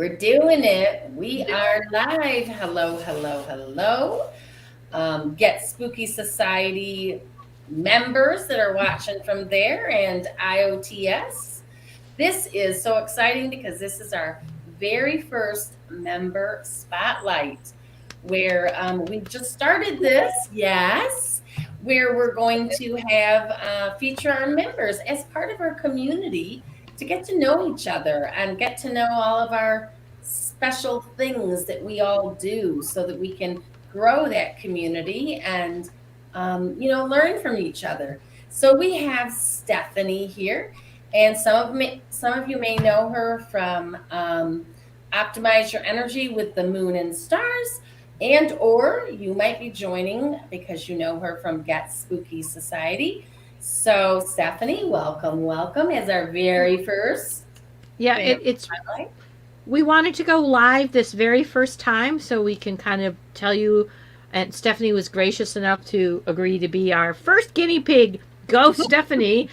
We're doing it. We are live. Hello, hello, hello. Get Spooky Society members that are watching from there and IOTS. This is so exciting because this is our very first member spotlight where we just started this, yes, where we're going to have feature our members as part of our community to get to know each other and get to know all of our special things that we all do so that we can grow that community and learn from each other. So we have Stephanie here, and some of you may know her from Optimize Your Energy with the Moon and Stars, and or you might be joining because you know her from Get Spooky Society. So Stephanie, welcome as our very first. Yeah, it's we wanted to go live this very first time so we can kind of tell you, and Stephanie was gracious enough to agree to be our first guinea pig. Go, Stephanie.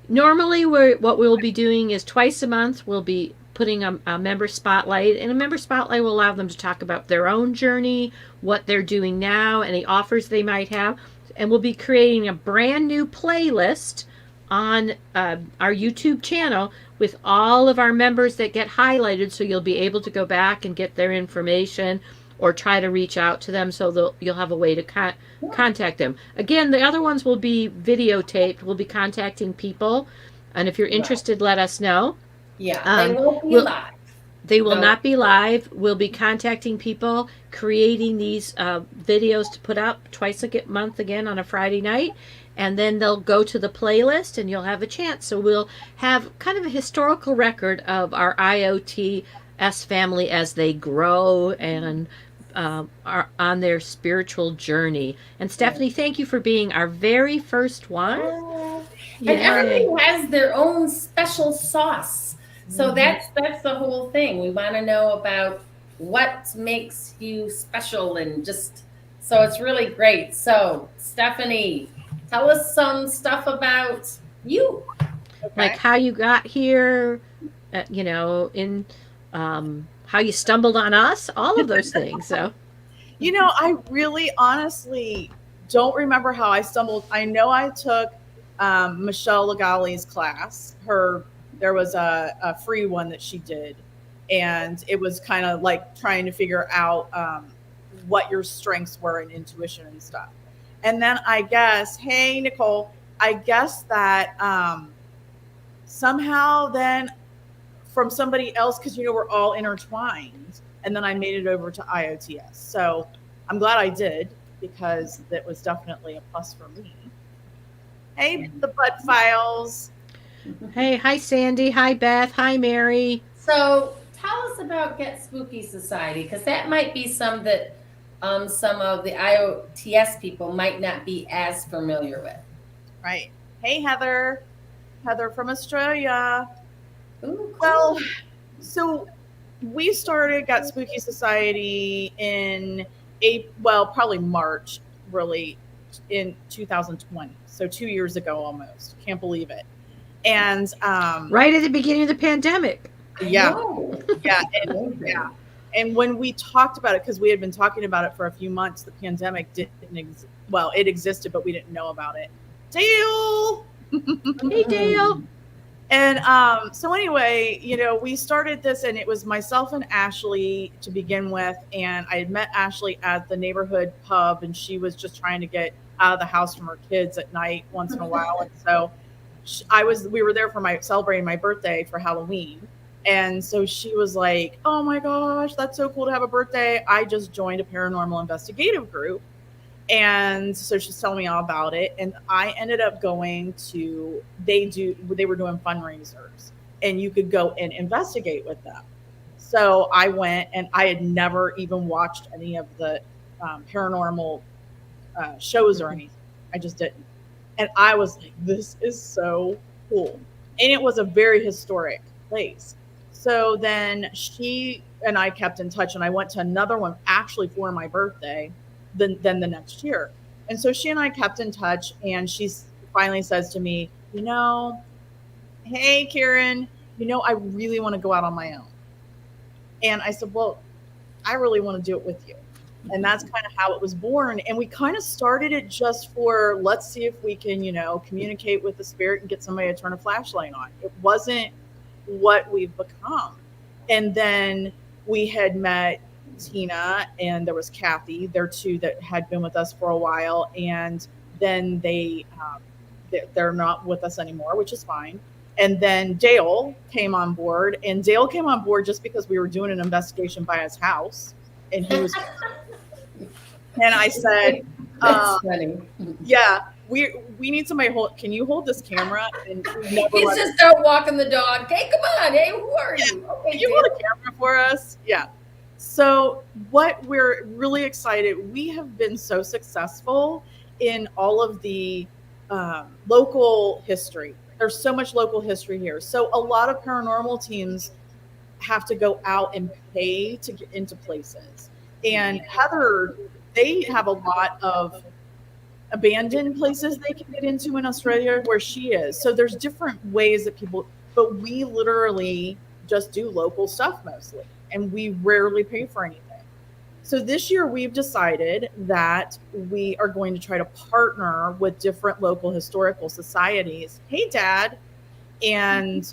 Normally, what we'll be doing is twice a month we'll be putting a member spotlight, and a member spotlight will allow them to talk about their own journey, what they're doing now, any offers they might have, and we'll be creating a brand new playlist on our YouTube channel with all of our members that get highlighted, so you'll be able to go back and get their information or try to reach out to them so you'll have a way to contact them. Again, the other ones will be videotaped. We'll be contacting people, and if you're interested, let us know. Yeah, they won't be live. They will not be live. We'll be contacting people, creating these videos to put up twice a month again on a Friday night. And then they'll go to the playlist and you'll have a chance. So we'll have kind of a historical record of our IOTS family as they grow and are on their spiritual journey. And Stephanie, thank you for being our very first one. And everybody has their own special sauce. So that's the whole thing. We want to know about what makes you special and just so it's really great. So Stephanie, tell us some stuff about you. Okay. Like how you got here, in how you stumbled on us, all of those things. So, I really honestly don't remember how I stumbled. I know I took Michelle Legali's class. There was a free one that she did, and it was kind of like trying to figure out what your strengths were in intuition and stuff. And then I guess, hey, Nicole, I guess that somehow then from somebody else, because, we're all intertwined, and then I made it over to IOTS. So I'm glad I did because that was definitely a plus for me. Hey, the Bud Files. Hey, hi, Sandy. Hi, Beth. Hi, Mary. So tell us about Get Spooky Society, because that might be some that some of the IOTS people might not be as familiar with. Right. Hey, Heather. Heather from Australia. Ooh, cool. Well, so we started Got Spooky Society in probably March, really, in 2020. So 2 years ago almost. Can't believe it. And right at the beginning of the pandemic. Yeah. And when we talked about it, because we had been talking about it for a few months, the pandemic didn't exist. Well, it existed, but we didn't know about it. Dale! Hey, Dale! And so anyway, we started this, and it was myself and Ashley to begin with. And I had met Ashley at the neighborhood pub, and she was just trying to get out of the house from her kids at night once in a while. And so we were there for celebrating my birthday for Halloween. And so she was like, oh my gosh, that's so cool to have a birthday. I just joined a paranormal investigative group. And so she's telling me all about it. And I ended up going to, they were doing fundraisers and you could go and investigate with them. So I went, and I had never even watched any of the paranormal shows or anything. I just didn't. And I was like, this is so cool. And it was a very historic place. So then she and I kept in touch, and I went to another one actually for my birthday, then the next year. And so she and I kept in touch, and she finally says to me, hey, Karen, I really want to go out on my own. And I said, well, I really want to do it with you. And that's kind of how it was born. And we kind of started it just for, let's see if we can, communicate with the spirit and get somebody to turn a flashlight on. It wasn't what we've become. And then we had met Tina and there was Kathy. They're two that had been with us for a while. And then they're not with us anymore, which is fine. And then Dale came on board, and Dale came on board just because we were doing an investigation by his house, and he was. And I said, That's funny. "Yeah, we need somebody Can you hold this camera?" And He's just out walking the dog. Hey, come on! Hey, who are you? Okay, can you hold a camera for us? Yeah. So what we're really excited. We have been so successful in all of the local history. There's so much local history here. So a lot of paranormal teams have to go out and pay to get into places. And Heather, they have a lot of abandoned places they can get into in Australia where she is. So there's different ways that but we literally just do local stuff mostly. And we rarely pay for anything. So this year we've decided that we are going to try to partner with different local historical societies. Hey, Dad, and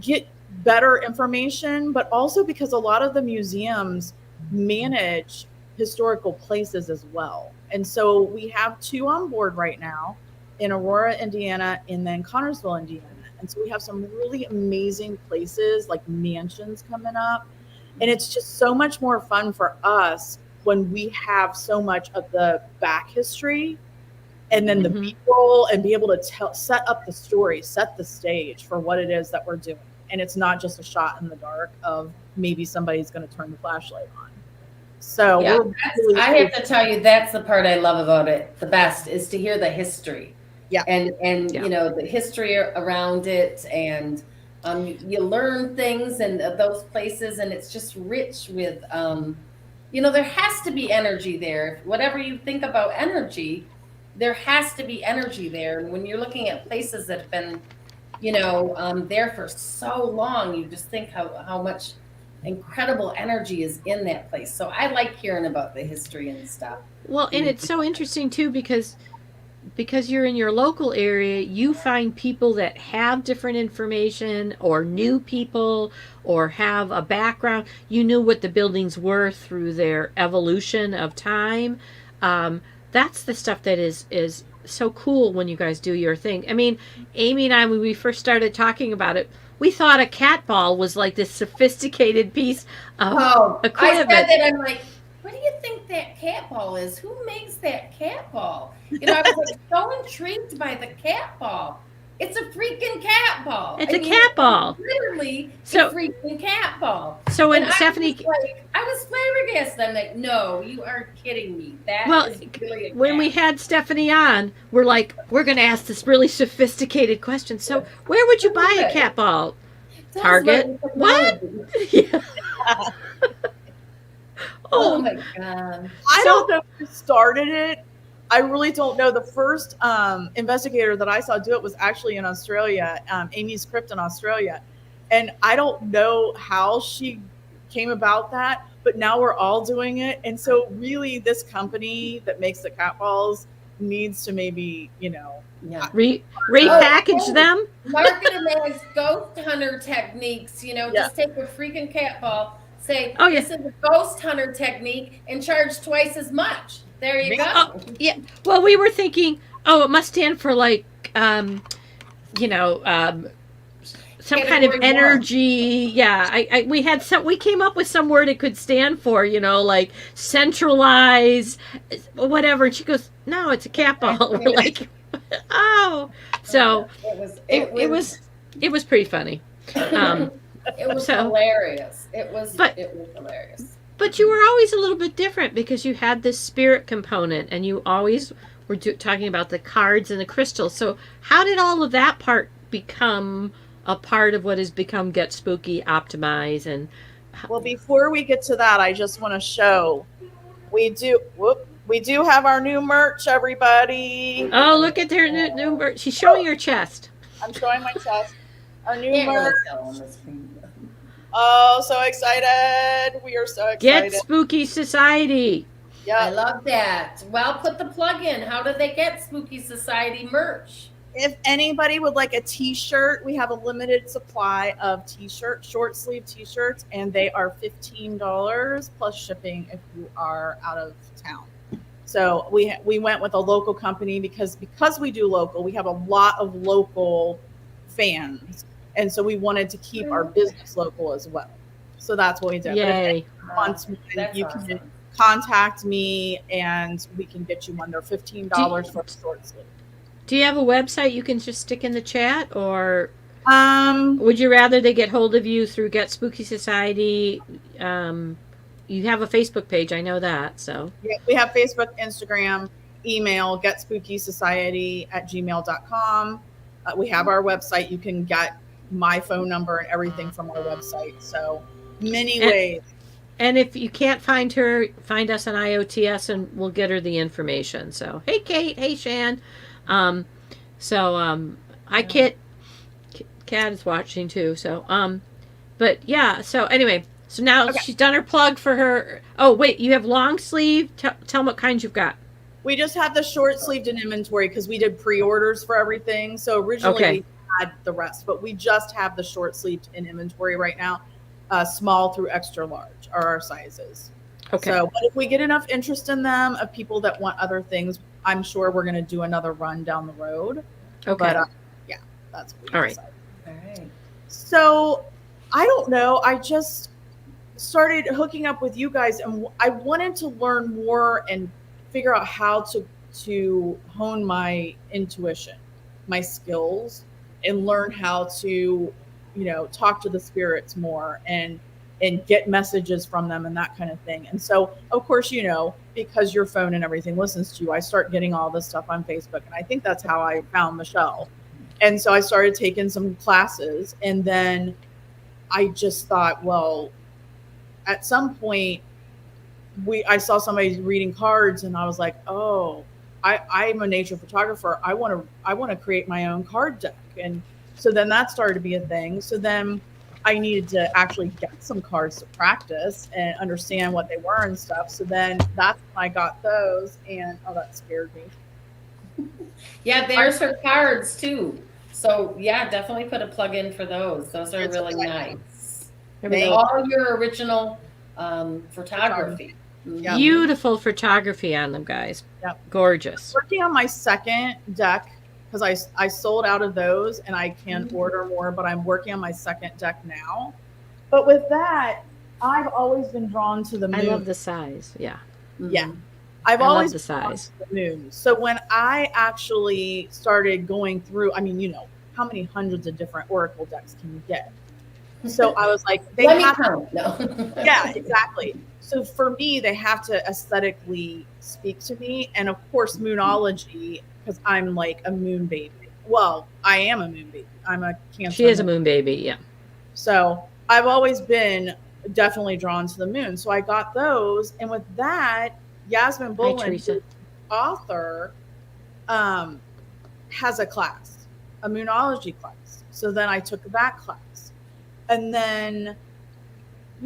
get better information, but also because a lot of the museums manage historical places as well. And so we have two on board right now in Aurora, Indiana, and then Connorsville, Indiana. And so we have some really amazing places like mansions coming up. And it's just so much more fun for us when we have so much of the back history and then the B-roll and be able to set up the story, set the stage for what it is that we're doing. And it's not just a shot in the dark of maybe somebody's going to turn the flashlight on. So yeah, I have to tell you, that's the part I love about it. The best is to hear the history. Yeah. And the history around it, and you learn things in those places, and it's just rich with, there has to be energy there. Whatever you think about energy, there has to be energy there. And when you're looking at places that have been, there for so long, you just think how much incredible energy is in that place. So I like hearing about the history and stuff. Well, and it's so interesting too because you're in your local area, you find people that have different information or new people or have a background. You knew what the buildings were through their evolution of time. That's the stuff that is so cool when you guys do your thing. I mean, Amy and I, when we first started talking about it, we thought a cat ball was like this sophisticated piece of equipment. I said that, I'm like, what do you think that cat ball is? Who makes that cat ball? I was like so intrigued by the cat ball. It's a freaking cat ball. It's a cat ball. Literally a freaking cat ball. So when Stephanie... I was flabbergasted. I'm like, no, you are kidding me. That is really a cat. When we had Stephanie on, we're like, we're going to ask this really sophisticated question. So where would you buy a cat ball? Target? What? Yeah. Oh my God. I don't know who started it. I really don't know. The first investigator that I saw do it was actually in Australia, Amy's Crypt in Australia. And I don't know how she came about that, but now we're all doing it. And so really this company that makes the cat balls needs to maybe, repackage them. Market them as ghost hunter techniques, just take a freaking cat ball, say, this is a ghost hunter technique, and charge twice as much. There you go. Yeah. Well, we were thinking, it must stand for like, some kind of energy. Yeah. We came up with some word it could stand for, like centralize, whatever. And she goes, no, it's a cat ball. We're like, oh. So it was pretty funny. It was hilarious. It was hilarious. But you were always a little bit different because you had this spirit component, and you always were talking about the cards and the crystals. So how did all of that part become a part of what has become Get Spooky, Optimize? And well, before we get to that, I just want to show we do have our new merch, everybody. Oh, look at their new merch. She's showing her chest. I'm showing my chest. Our new merch. Oh, so excited. We are so Get excited. Spooky Society. I Yeah. love that. Well, put the plug in. How do they get Spooky Society merch? If anybody would like a t-shirt, we have a limited supply of t-shirts, short sleeve t-shirts, and they are $15 plus shipping if you are out of town. So we went with a local company because we do local, we have a lot of local fans, and so we wanted to keep our business local as well. So that's what we did. But if Yay. anyone wants one, That's you awesome. can contact me, and we can get you one. They're $15 for a short sleeve. Do you have a website you can just stick in the chat, or Um, would you rather they get hold of you through Get Spooky Society? You have a Facebook page, I know that. So yeah, we have Facebook, Instagram, email, getspookysociety@gmail.com. We have our website. You can get my phone number and everything from our website. So many ways. And if you can't find her, find us on IOTS and we'll get her the information. So, hey, Kate. Hey, Shan. Hi, Kit. Kat is watching too. So, but yeah. So anyway, so now Okay. she's done her plug for her. Oh, wait, you have long sleeve. Tell them what kinds you've got. We just have the short sleeved in inventory because we did pre-orders for everything. So originally Okay. we had the rest, but we just have the short sleeved in inventory right now. Small through extra large are our sizes. Okay. So, but if we get enough interest in them of people that want other things, I'm sure we're going to do another run down the road. Okay. But yeah, that's what we All right. decided. All right. So I don't know. I just started hooking up with you guys, and I wanted to learn more and figure out how to hone my intuition, my skills, and learn how to, talk to the spirits more and get messages from them and that kind of thing. And so, of course, because your phone and everything listens to you, I start getting all this stuff on Facebook, and I think that's how I found Michelle. And so I started taking some classes, and then I just thought, well, at some point I saw somebody reading cards, and I was like, oh, I'm a nature photographer. I want to create my own card deck. And so then that started to be a thing. So then I needed to actually get some cards to practice and understand what they were and stuff. So then that's when I got those, and oh, that scared me. Yeah, there's her cards too. So yeah, definitely put a plug in for those. Those are It's really exciting. nice. Thank All your original photography. Yeah. Beautiful photography on them, guys. Yep. Gorgeous. Working on my second deck because I sold out of those, and I can order more, but I'm working on my second deck now. But with that, I've always been drawn to the moon. I love the size. Yeah. Yeah. I've I always love the size. been drawn to the moon. So when I actually started going through, I mean, how many hundreds of different oracle decks can you get? So I was like, Let me count. No. Yeah, exactly. So for me, they have to aesthetically speak to me. And of course, moonology, because I'm like a moon baby. Well, I am a moon baby. I'm a Cancer. She is a moon baby, yeah. So I've always been definitely drawn to the moon. So I got those. And with that, Yasmin Bullen, the author, has a class, a moonology class. So then I took that class. And then,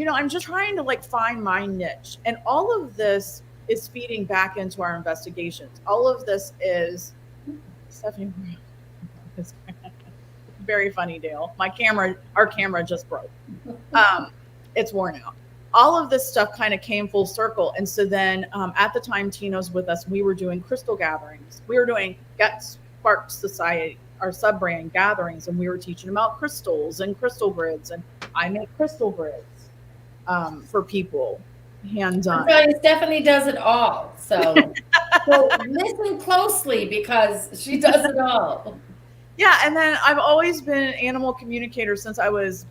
I'm just trying to find my niche. And all of this is feeding back into our investigations. All of this is Stephanie. Very funny, Dale. Our camera just broke. It's worn out. All of this stuff kind of came full circle. And so then at the time Tino's with us, we were doing crystal gatherings. We were doing Get Spark Society, our sub-brand gatherings, and we were teaching about crystals and crystal grids. And I make crystal grids for people, hand done. Stephanie does it all. So listen closely because she does it all. Yeah, and then I've always been an animal communicator since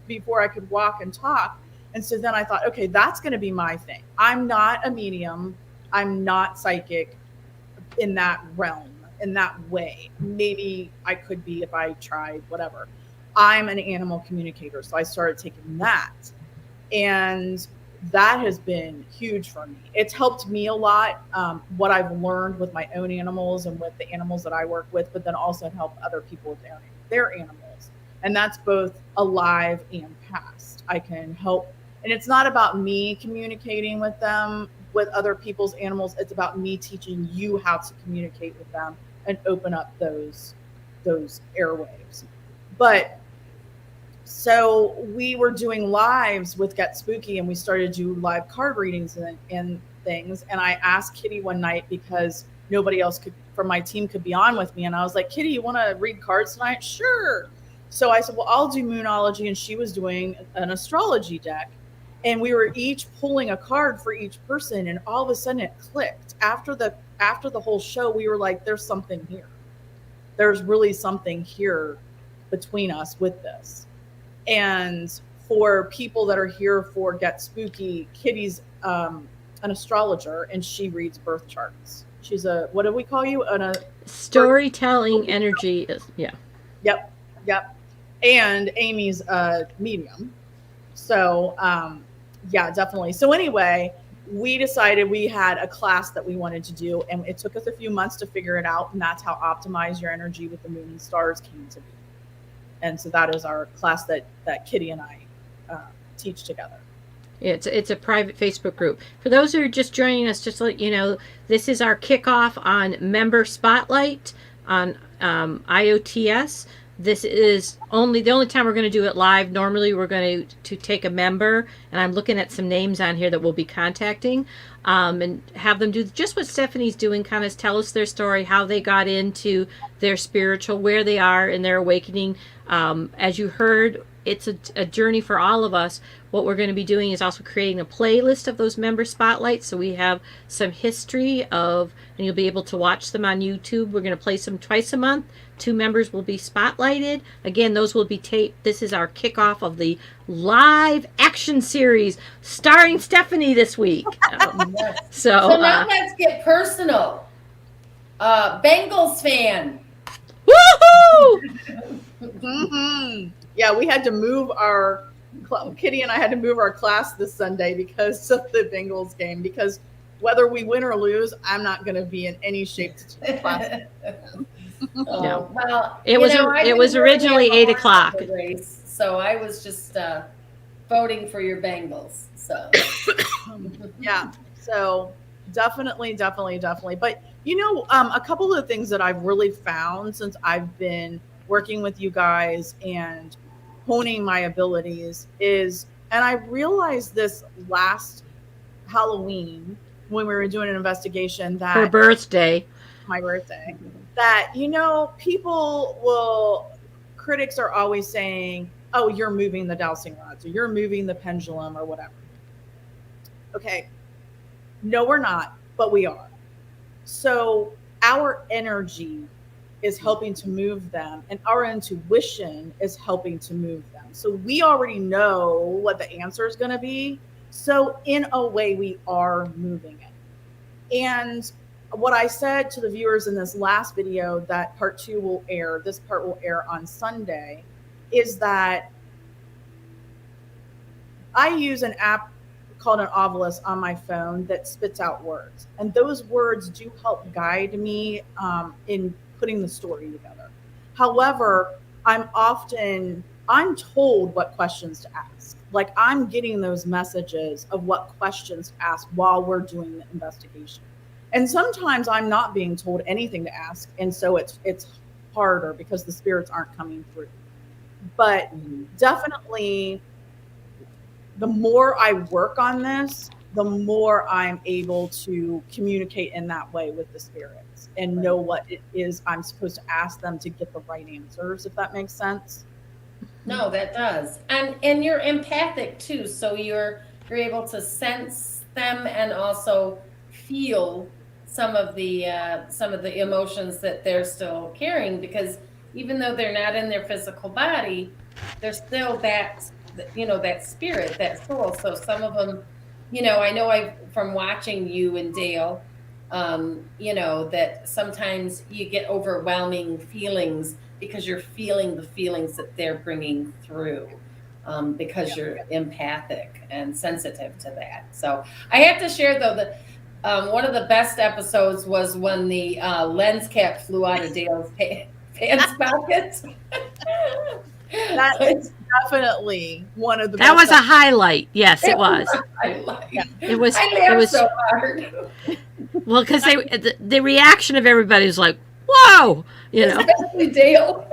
before I could walk and talk. And so then I thought, okay, that's going to be my thing. I'm not a medium. I'm not psychic in that realm, in that way. Maybe I could be if I tried, whatever. I'm an animal communicator. So I started taking that. And that has been huge for me. It's helped me a lot, what I've learned with my own animals and with the animals that I work with, but then also it helped other people with their animals. And that's both alive and past. I can help. And it's not about me communicating with them, with other people's animals. It's about me teaching you how to communicate with them and open up those airwaves. But so we were doing lives with Get Spooky, and we started to do live card readings and things. And I asked Kitty one night, because nobody else could from my team could be on with me, and I was like, Kitty, you want to read cards tonight? Sure. So I said, well, I'll do Moonology, and she was doing an astrology deck, and we were each pulling a card for each person, and all of a sudden it clicked. After the whole show, we were like, there's something here. There's really something here between us with this. And for people that are here for Get Spooky, Kitty's an astrologer, and she reads birth charts. She's a, what do we call you? Storytelling energy. Yeah. Yep. And Amy's a medium. So, yeah, definitely. So anyway, we decided we had a class that we wanted to do, and it took us a few months to figure it out. And that's how Optimize Your Energy with the Moon and Stars came to be. And so that is our class that Kitty and I teach together. It's a private Facebook group. For those who are just joining us, just to let you know, this is our kickoff on Member Spotlight on IOTS. This is the only time we're going to do it live. Normally we're going to take a member, and I'm looking at some names on here that we'll be contacting, and have them do just what Stephanie's doing, kind of tell us their story, how they got into their spiritual, where they are in their awakening. As you heard, it's a journey for all of us. What we're going to be doing is also creating a playlist of those member spotlights, so we have some history of, and you'll be able to watch them on YouTube. We're going to play some twice a month. 2 members will be spotlighted. Again, those will be taped. This is our kickoff of the live action series starring Stephanie this week. So now let's get personal. Bengals fan. Woohoo! Mm-hmm. Yeah, we had to move Kitty and I had to move our class this Sunday because of the Bengals game, because whether we win or lose, I'm not going to be in any shape to teach the class. No. Well, it was originally 8:00. Race, so I was just voting for your Bengals. So yeah, so definitely. But a couple of the things that I've really found since I've been working with you guys and honing my abilities is, and I realized this last Halloween when we were doing an investigation, that her birthday, my birthday, that critics are always saying, oh, you're moving the dowsing rods, or you're moving the pendulum, or whatever. Okay, no, we're not, but we are. So our energy is helping to move them, and our intuition is helping to move them. So we already know what the answer is going to be. So in a way, we are moving it. And what I said to the viewers in this last video, that part 2 will air, this part will air on Sunday, is that I use an app called an Ovilus on my phone that spits out words. And those words do help guide me in putting the story together. However, I'm told what questions to ask. Like, I'm getting those messages of what questions to ask while we're doing the investigation. And sometimes I'm not being told anything to ask. And so it's harder because the spirits aren't coming through. But definitely, the more I work on this, the more I'm able to communicate in that way with the spirits and know what it is I'm supposed to ask them to get the right answers, if that makes sense. No, that does. And you're empathic too, so you're able to sense them and also feel some of the emotions that they're still carrying, because even though they're not in their physical body, they're still that spirit, that soul. So some of them, I know from watching you and Dale, that sometimes you get overwhelming feelings because you're feeling the feelings that they're bringing through, because you're empathic and sensitive to that. So I have to share, though, that one of the best episodes was when the lens cap flew out of Dale's pants pocket. definitely one of the That best. was a highlight. Yes, it was. I like. Yeah. It was. I It laughed was. so hard. Well, because the reaction of everybody was like, "Whoa," you know. Especially Dale.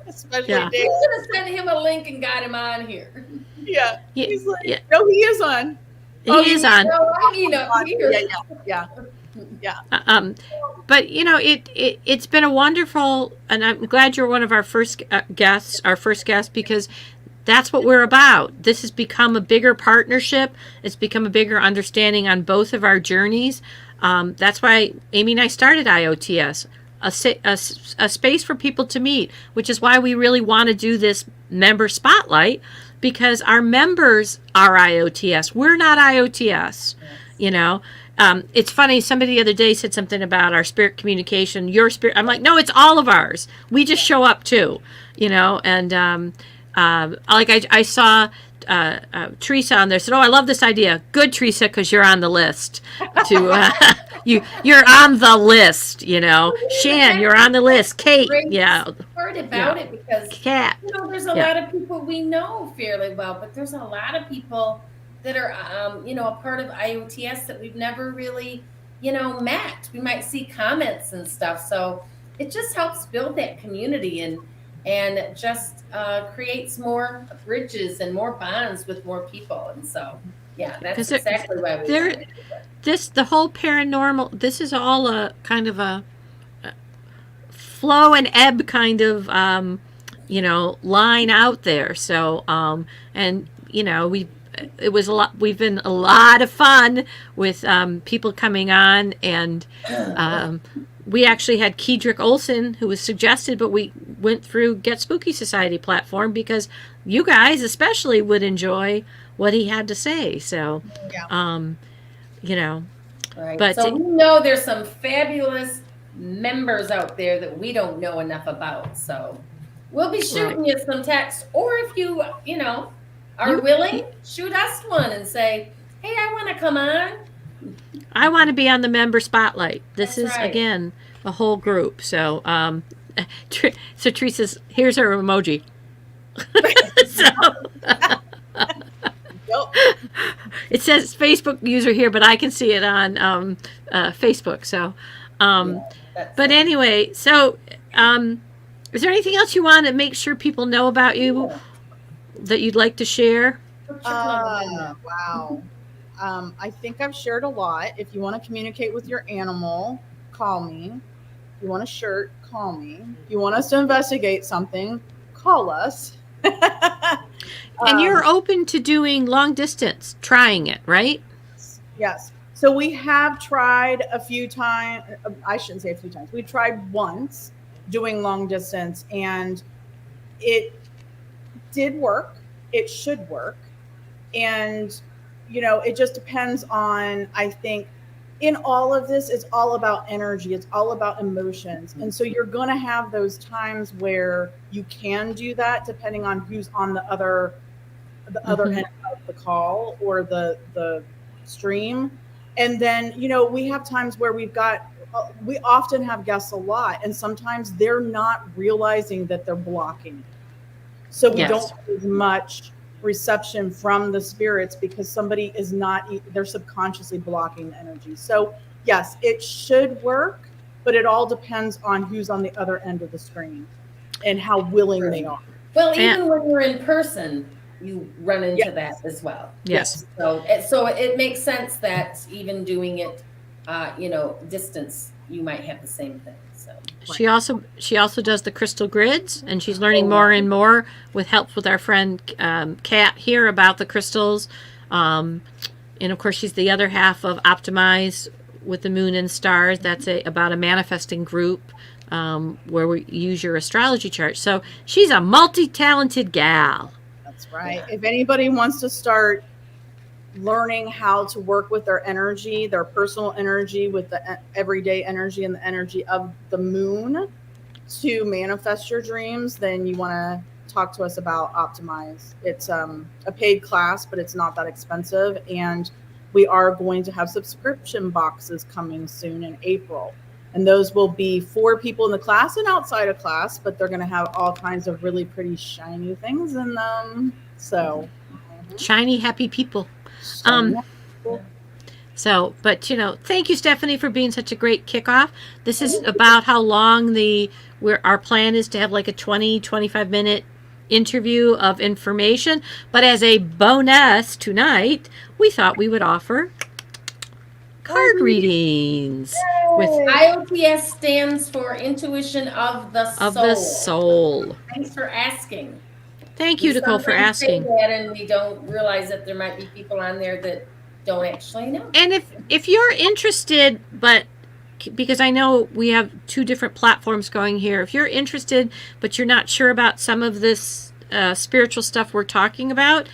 Especially Yeah. We Dave. should have sent him a link and got him on here. Yeah. Yeah, He's like, yeah. no, he is on. He is on. No, I mean up here. Yeah. But it's been a wonderful, and I'm glad you're one of our first guests, because that's what we're about. This has become a bigger partnership. It's become a bigger understanding on both of our journeys. That's why Amy and I started IOTS, a space for people to meet, which is why we really want to do this member spotlight, because our members are IOTS. We're not IOTS, you know. It's funny, somebody the other day said something about our spirit communication, your spirit. I'm like, no, it's all of ours. We just show up too, you know. And like I saw Teresa on there, said, oh, I love this idea. Good, Teresa, because you're on the list. You're on the list, you know. Shan, you're on the list. Kate, yeah. Heard about it because Kat. there's a lot of people we know fairly well, but there's a lot of people that are a part of IOTS that we've never really met. We might see comments and stuff, so it just helps build that community and just creates more bridges and more bonds with more people. And so that's exactly why we wanted to do it. The whole paranormal, this is all a kind of a flow and ebb kind of line out there. So we've been a lot of fun with people coming on, and we actually had Kedrick Olson, who was suggested, but we went through Get Spooky Society platform because you guys especially would enjoy what he had to say. So Right. But so we know there's some fabulous members out there that we don't know enough about. So we'll be shooting you some text, or if you are willing, shoot us one and say, hey, I want to come on. I want to be on the member spotlight. This That's is right. Again, a whole group. So so Teresa's, here's her emoji. It says Facebook user here, but I can see it on Facebook. So but anyway, so is there anything else you want to make sure people know about you that you'd like to share? Wow. I think I've shared a lot. If you want to communicate with your animal, call me. If you want a shirt, call me. If you want us to investigate something, call us. And you're open to doing long distance, trying it, right? Yes. So we have tried a few times. I shouldn't say a few times. We tried once doing long distance, and it did work. It should work. And, it just depends on, I think, in all of this, it's all about energy. It's all about emotions. And so you're going to have those times where you can do that depending on who's on the other end of the call or the stream. And then, we have times where we often have guests a lot, and sometimes they're not realizing that they're blocking. So we don't have as much reception from the spirits because somebody is they're subconsciously blocking the energy. So yes, it should work, but it all depends on who's on the other end of the screen and how willing they are. Well, even when you're in person, you run into that as well. Yes. So it makes sense that even doing it, distance, you might have the same thing. So she also does the crystal grids, and she's learning more and more with help with our friend Kat here about the crystals. And of course, she's the other half of Optimize with the Moon and Stars. That's about a manifesting group where we use your astrology chart. So she's a multi-talented gal. That's right. Yeah. If anybody wants to start learning how to work with their energy, their personal energy, with the everyday energy and the energy of the moon to manifest your dreams, then you want to talk to us about Optimize. It's a paid class, but it's not that expensive. And we are going to have subscription boxes coming soon in April. And those will be for people in the class and outside of class, but they're going to have all kinds of really pretty shiny things in them. So Shiny, happy people. shiny. So, but thank you, Stephanie, for being such a great kickoff. This is about how long our plan is to have like a 25 minute interview of information. But as a bonus tonight, we thought we would offer card readings with IOTS stands for Intuition of the Soul. of the soul. Thanks for asking. Thank you, Nicole, for Sometimes say asking. that and we don't realize that there might be people on there that don't actually know. And if you're interested, but because I know we have two different platforms going here, if you're interested but you're not sure about some of this spiritual stuff we're talking about,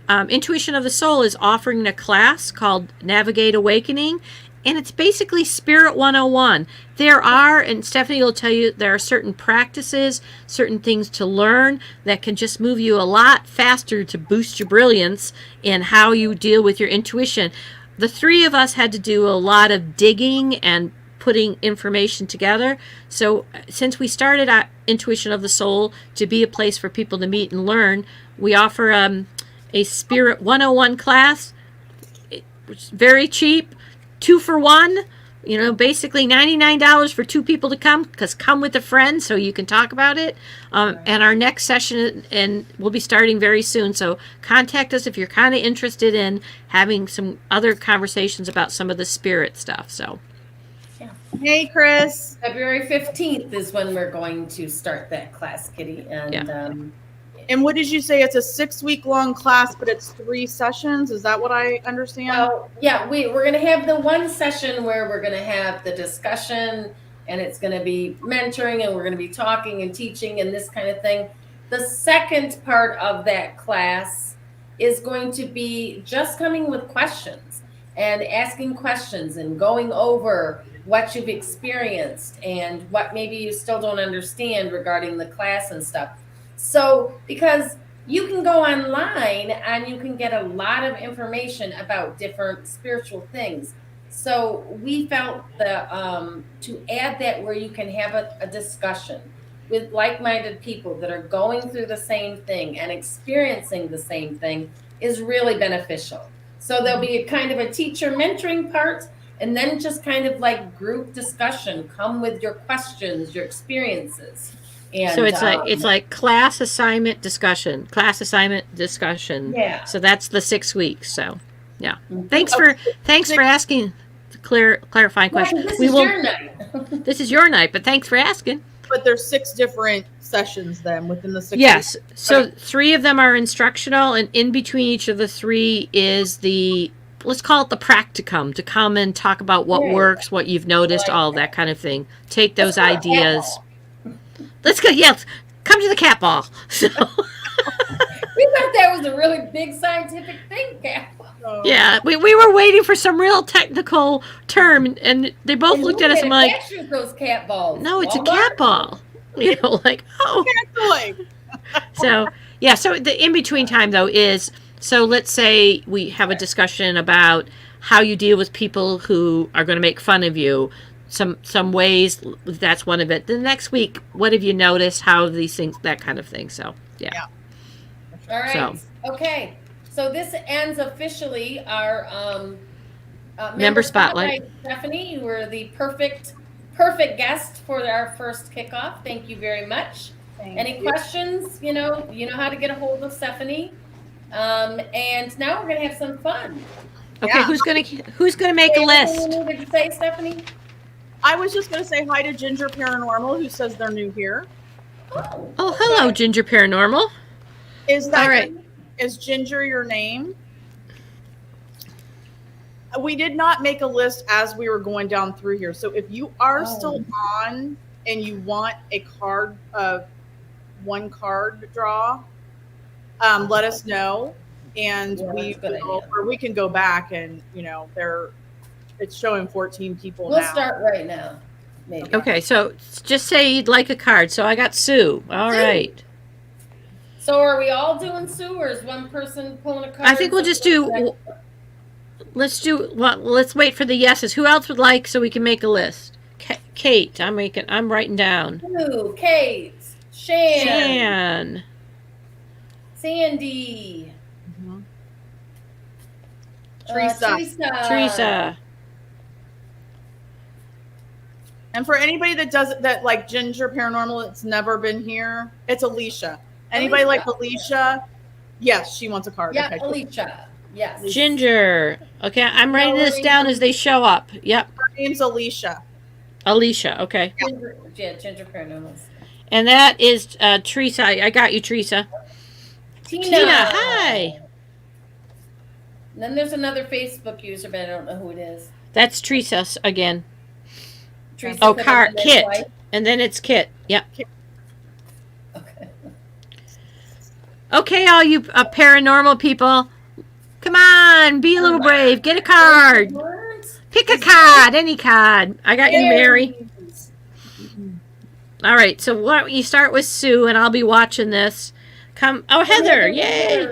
Intuition of the Soul is offering a class called Navigate Awakening, and it's basically Spirit 101. There are, and Stephanie will tell you, there are certain practices, certain things to learn that can just move you a lot faster to boost your brilliance in how you deal with your intuition. The three of us had to do a lot of digging and putting information together. So since we started Intuition of the Soul to be a place for people to meet and learn, we offer a Spirit 101 class. It's very cheap, 2 for 1. Basically $99 for 2 people to come, because come with a friend so you can talk about it. And our next session, and we'll be starting very soon. So contact us if you're kind of interested in having some other conversations about some of the spirit stuff. So. Hey, Chris. February 15th is when we're going to start that class, Kitty. And And what did you say? It's a 6-week-long class, but it's 3 sessions. Is that what I understand? Well, yeah, we're going to have the one session where we're going to have the discussion, and it's going to be mentoring, and we're going to be talking and teaching and this kind of thing. The second part of that class is going to be just coming with questions and asking questions and going over what you've experienced and what maybe you still don't understand regarding the class and stuff. So, because you can go online and you can get a lot of information about different spiritual things. So we felt that to add that where you can have a discussion with like-minded people that are going through the same thing and experiencing the same thing is really beneficial. So there'll be a kind of a teacher mentoring part, and then just kind of like group discussion. Come with your questions, your experiences. And, so it's like class assignment discussion. Yeah. So that's the 6 weeks. So yeah. Thanks for asking clarifying questions. This is your night. This is your night, but thanks for asking. But there's 6 different sessions then within the 6 Yes. weeks. So 3 of them are instructional, and in between each of the 3 is let's call it the practicum, to come and talk about what works, what you've noticed, all that kind of thing. Take those ideas. Let's go. Yes, come to the cat ball. So. We thought that was a really big scientific thing, cat ball. Yeah, we were waiting for some real technical term, and they both looked at us and like, those cat balls. no, it's a cat ball. Like, oh. So, yeah, so the in-between time, though, is, so let's say we have a discussion about how you deal with people who are going to make fun of you. Some ways, that's one of it. The next week, what have you noticed? How these things, that kind of thing. So, yeah. All right. Okay. So this ends officially our member spotlight. Stephanie, you were the perfect guest for our first kickoff. Thank you very much. Any questions? You know how to get a hold of Stephanie. And now we're gonna have some fun. Okay, yeah. Who's gonna make a list? Did you say, Stephanie? I was just going to say hi to Ginger Paranormal, who says they're new here. Oh, hello, Ginger Paranormal. Is that all right? Is Ginger your name? We did not make a list as we were going down through here. So if you are still on and you want a card, one card draw, let us know, and we can go back and it's showing 14 people now. We'll start right now. Maybe. Okay, so just say you'd like a card. So I got Sue. All right. So are we all doing Sue, or is one person pulling a card? I think we'll just let's wait for the yeses. Who else would like, so we can make a list? Kate. I'm writing down. Sue, Kate, Shan, Shan. Sandy, Mhm. Teresa. Teresa. And for anybody that like Ginger Paranormal, it's never been here, it's Alicia. Anybody like Alicia? Yes, she wants a card. Yeah, Okay, cool. Alicia. Yes. Ginger. Okay, I'm writing this down as they show up. Yep. Her name's Alicia. Alicia. Okay. Ginger Paranormals. And that is Teresa. I got you, Teresa. Tina. Hi. And then there's another Facebook user, but I don't know who it is. That's Teresa again. Teresa Kit. And then it's Kit. Yep. Okay. Okay, all you paranormal people. Come on, be a little brave. Get a card. Pick a card, any card. I got you, Mary. All right, so why don't you start with Sue, and I'll be watching this. Come, Heather, yay!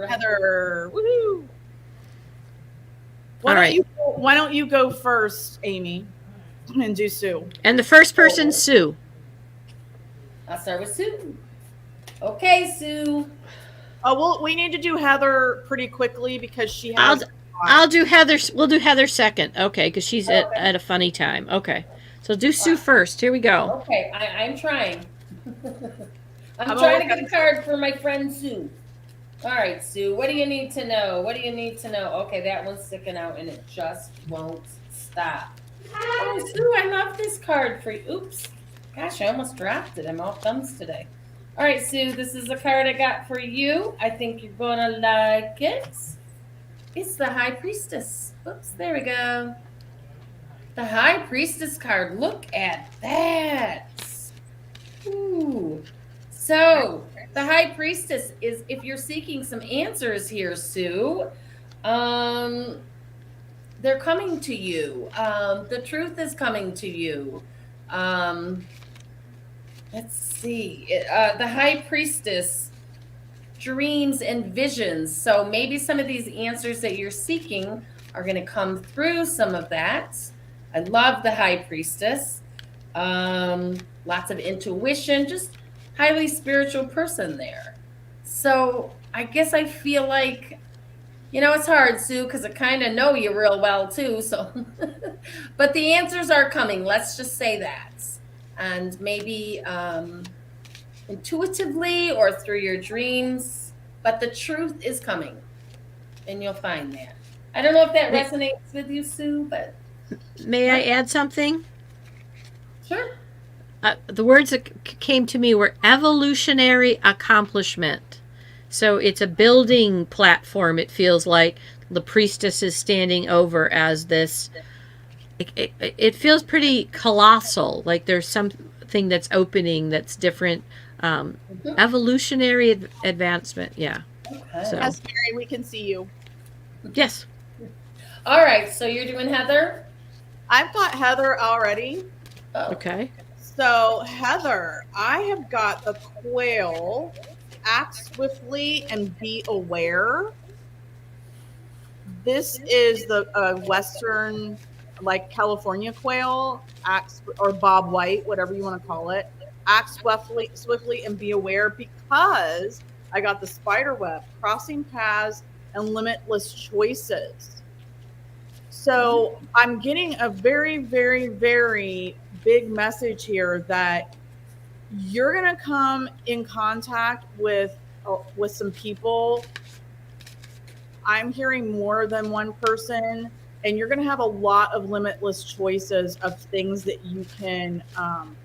Heather, woohoo! Why don't you go first, Amy, and do Sue? And the first person, Sue. I'll start with Sue. Okay, Sue. Oh, well, we need to do Heather pretty quickly because she has. I'll do Heather. We'll do Heather second. Okay, because she's at a funny time. Okay, so do Sue first. Here we go. Okay, I'm trying. I'm trying to get a card for my friend Sue. All right, Sue. What do you need to know? What do you need to know? Okay, that one's sticking out and it just won't stop. Oh, Sue, I love this card for you. Oops. Gosh, I almost dropped it. I'm all thumbs today. All right, Sue, this is a card I got for you. I think you're going to like it. It's the High Priestess. Oops, there we go. The High Priestess card. Look at that. Ooh. So, the High Priestess is, if you're seeking some answers here, Sue, they're coming to you. The truth is coming to you. Let's see. The High Priestess dreams and visions. So maybe some of these answers that you're seeking are going to come through some of that. I love the High Priestess. Lots of intuition, just highly spiritual person there. So I guess I feel like, it's hard, Sue, because I kind of know you real well too. So, but the answers are coming. Let's just say that. And maybe intuitively or through your dreams, but the truth is coming, and you'll find that. I don't know if that resonates with you, Sue, but may I add something? Sure. The words that came to me were evolutionary accomplishment. So it's a building platform. It feels like the priestess is standing over as this. It feels pretty colossal, like there's something that's opening that's different. Evolutionary advancement, yeah. Okay. So. Yes, Mary, we can see you. Yes. All right, so you're doing Heather? I've got Heather already. Oh. Okay. So, Heather, I have got the quail, act swiftly and be aware. This is the Western, like California quail, or Bob White, whatever you want to call it. Act swiftly and be aware, because I got the spider web, crossing paths, and limitless choices. So I'm getting a very, very, very big message here that you're going to come in contact with some people. I'm hearing more than one person, and you're going to have a lot of limitless choices of things that you can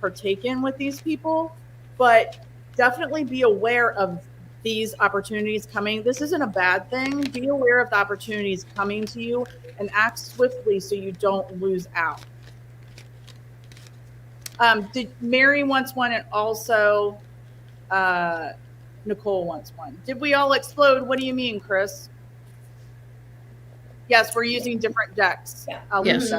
partake in with these people, but definitely be aware of these opportunities coming. This isn't a bad thing. Be aware of the opportunities coming to you and act swiftly so you don't lose out. Did Mary wants one, and also Nicole wants one. Did we all explode? What do you mean, Chris? Yes, we're using different decks. Yeah. Yes.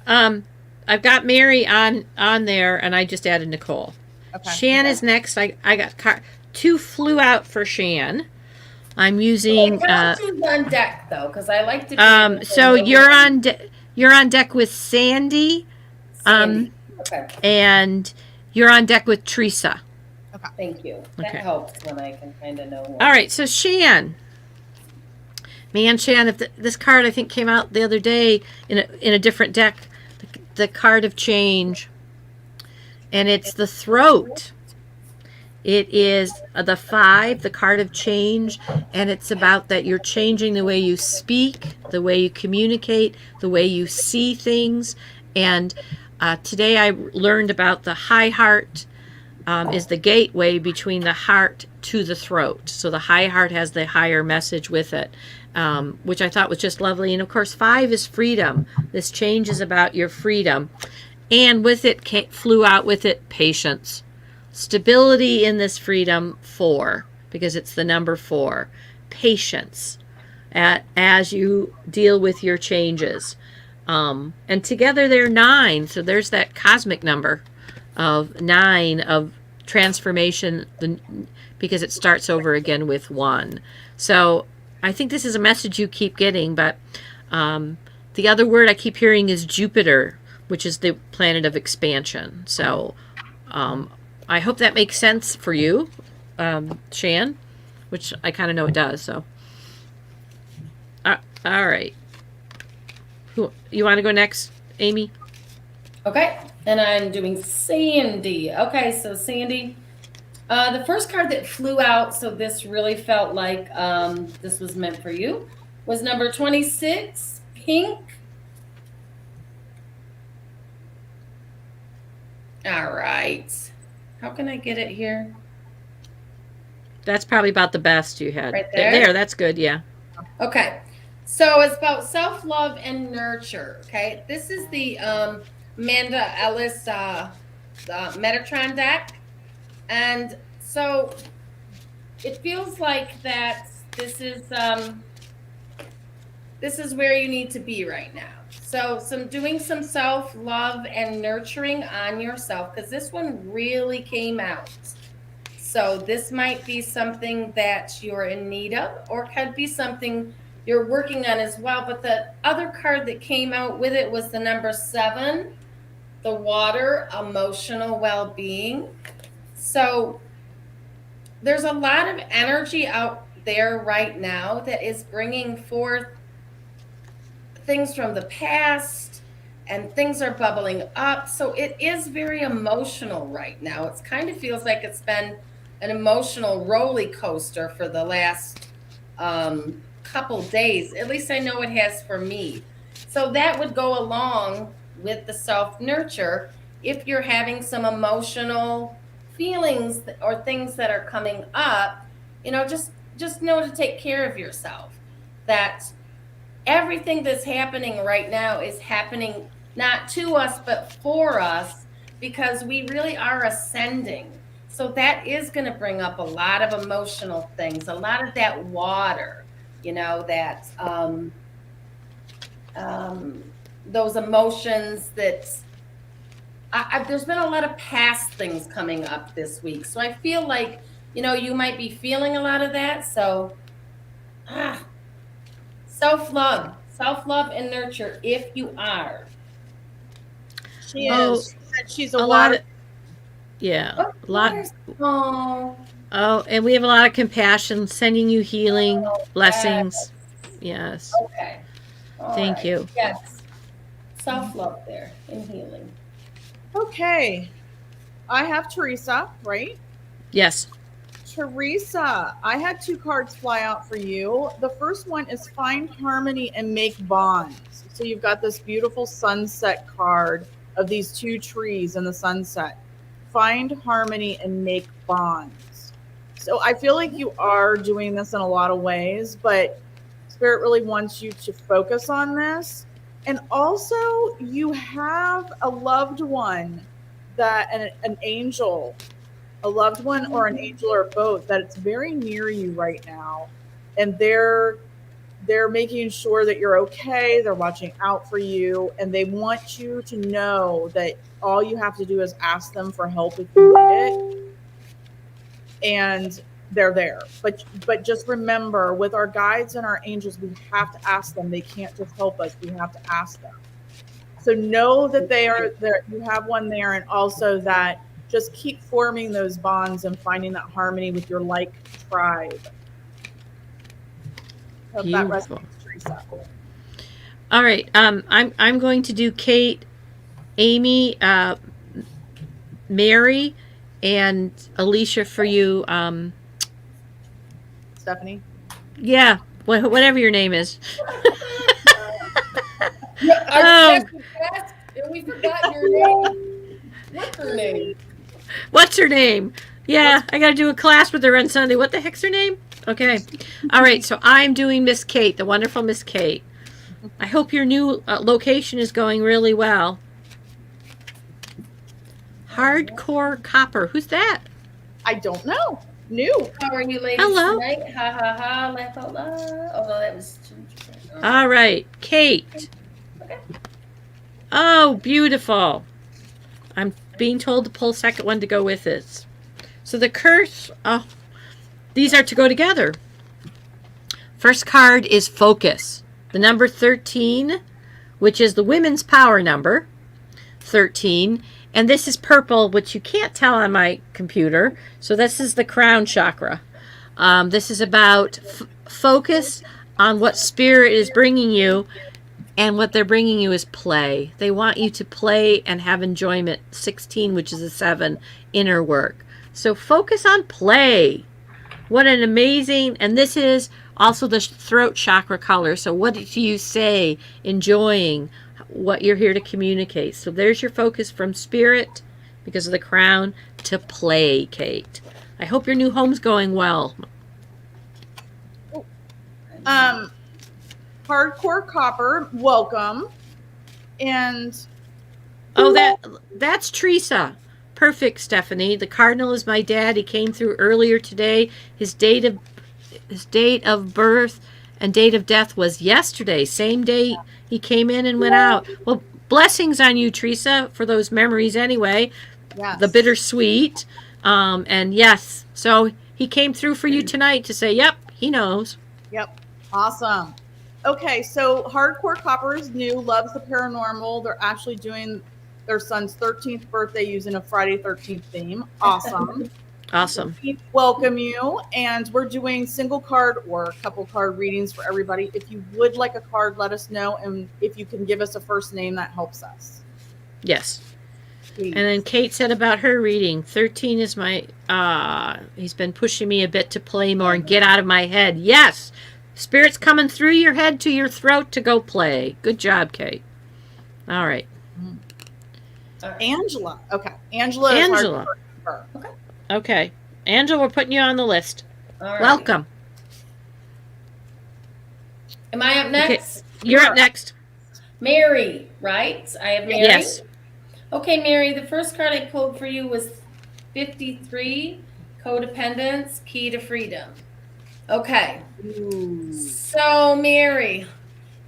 I've got Mary on there, and I just added Nicole. Okay. Shan is next. I got two flew out for Shan. I'm using. Who's on deck though? Because I like to. So you're on deck with Sandy. Sandy. Okay. And you're on deck with Teresa. Thank you. That Okay. helps when I can kind of know more. All right. So Shan. Man, Shan, if this card I think came out the other day in a different deck, the card of change, and it's the throat. It is the 5, the card of change, and it's about that you're changing the way you speak, the way you communicate, the way you see things. And today I learned about the high heart is the gateway between the heart to the throat. So the high heart has the higher message with it, which I thought was just lovely. And of course, 5 is freedom. This change is about your freedom. And with it flew out with it patience. Stability in this freedom, 4, because it's the number 4. Patience as you deal with your changes. And together they're 9. So there's that cosmic number of 9 of transformation, because it starts over again with 1. So I think this is a message you keep getting, but the other word I keep hearing is Jupiter, which is the planet of expansion. So I hope that makes sense for you, Shan, which I kind of know it does. So, all right. Who you want to go next, Amy? Okay, and I'm doing Sandy. Okay, so Sandy, the first card that flew out, so this really felt like this was meant for you, was number 26, Pink. All right. How can I get it here? That's probably about the best you had. Right there? That's good, yeah. Okay. So it's about self-love and nurture. Okay. This is the Amanda Ellis Metatron deck. And so it feels like that this is where you need to be right now. So doing some self-love and nurturing on yourself, because this one really came out. So this might be something that you're in need of, or could be something you're working on as well. But the other card that came out with it was the number 7, the water, emotional well-being. So there's a lot of energy out there right now that is bringing forth things from the past, and things are bubbling up. So it is very emotional right now. It kind of feels like it's been an emotional roller coaster for the last couple days. At least I know it has for me. So that would go along with the self-nurture. If you're having some emotional feelings or things that are coming up, just know to take care of yourself. That everything that's happening right now is happening not to us, but for us, because we really are ascending. So that is going to bring up a lot of emotional things, a lot of that water, that those emotions that there's been a lot of past things coming up this week. So I feel like, you might be feeling a lot of that. So, self-love and nurture if you are. She is. She said she's a water. Lot of, yeah. A lot. Oh, and we have a lot of compassion, sending you healing, blessings. Yes. Okay. Thank you. Yes. Self-love there and healing. Okay. I have Teresa, right? Yes. Teresa, I had 2 cards fly out for you. The first one is find harmony and make bonds. So you've got this beautiful sunset card of these 2 trees in the sunset. Find harmony and make bonds. So I feel like you are doing this in a lot of ways, but Spirit really wants you to focus on this. And also you have a loved one, that an angel, a loved one or an angel or both, that it's very near you right now, and they're making sure that you're okay. They're watching out for you, and they want you to know that all you have to do is ask them for help if you need it, and they're there. But just remember, with our guides and our angels, we have to ask them. They can't just help us. We have to ask them. So know that they are there. You have one there, and also that just keep forming those bonds and finding that harmony with your like tribe. Hope that Beautiful. resonates, Teresa. All right. I'm going to do Kate, Amy, Mary, and Alicia for you. Stephanie. Yeah, whatever your name is. Our Oh, special guest, and we forgot your name. What's her name? what's her name? Yeah, I got to do a class with her on Sunday. What the heck's her name? Okay. All right, so I'm doing Miss Kate, the wonderful Miss Kate. I hope your new location is going really well. Hardcore Copper. Who's that? I don't know. New. How are you ladies Hello. tonight? Ha ha ha, laugh out loud. Oh no, that was All right, Kate. Okay. Oh, beautiful. I'm being told to pull a second one to go with it. So the curse, oh, these are to go together. First card is Focus. The number 13, which is the women's power number, 13. And this is purple, which you can't tell on my computer. So this is the crown chakra. This is about focus on what spirit is bringing you. And what they're bringing you is play. They want you to play and have enjoyment. 16, which is a 7, inner work. So focus on play. What an amazing, and this is also the throat chakra color. So what do you say? Enjoying what you're here to communicate. So there's your focus from spirit, because of the crown, to play, Kate. I hope your new home's going well. Hardcore Copper, welcome. And Oh, that's Teresa. Perfect, Stephanie. The cardinal is my dad. He came through earlier today. His date of birth and date of death was yesterday. Same day he came in and went out. Well, blessings on you, Teresa, for those memories anyway. yes. The bittersweet. And yes, so he came through for you tonight to say, yep, he knows. Yep. Awesome. Okay, so Hardcore Copper is new, loves the paranormal. They're actually doing their son's 13th birthday using a Friday 13th theme. Awesome. Awesome. We welcome you, and we're doing single card or couple card readings for everybody. If you would like a card, let us know, and if you can give us a first name, that helps us. Yes. Please. And then Kate said about her reading, 13 is my, he's been pushing me a bit to play more and get out of my head. Yes. Spirit's coming through your head to your throat to go play. Good job, Kate. All right. Angela. Okay. Angela. Angela. Okay. Okay. Angela, we're putting you on the list. All right. Welcome. Am I up next? Okay. You're up next. Mary, right? I have Mary. Yes. Okay, Mary, the first card I pulled for you was 53, Codependence, Key to Freedom. Okay. Ooh. So, Mary,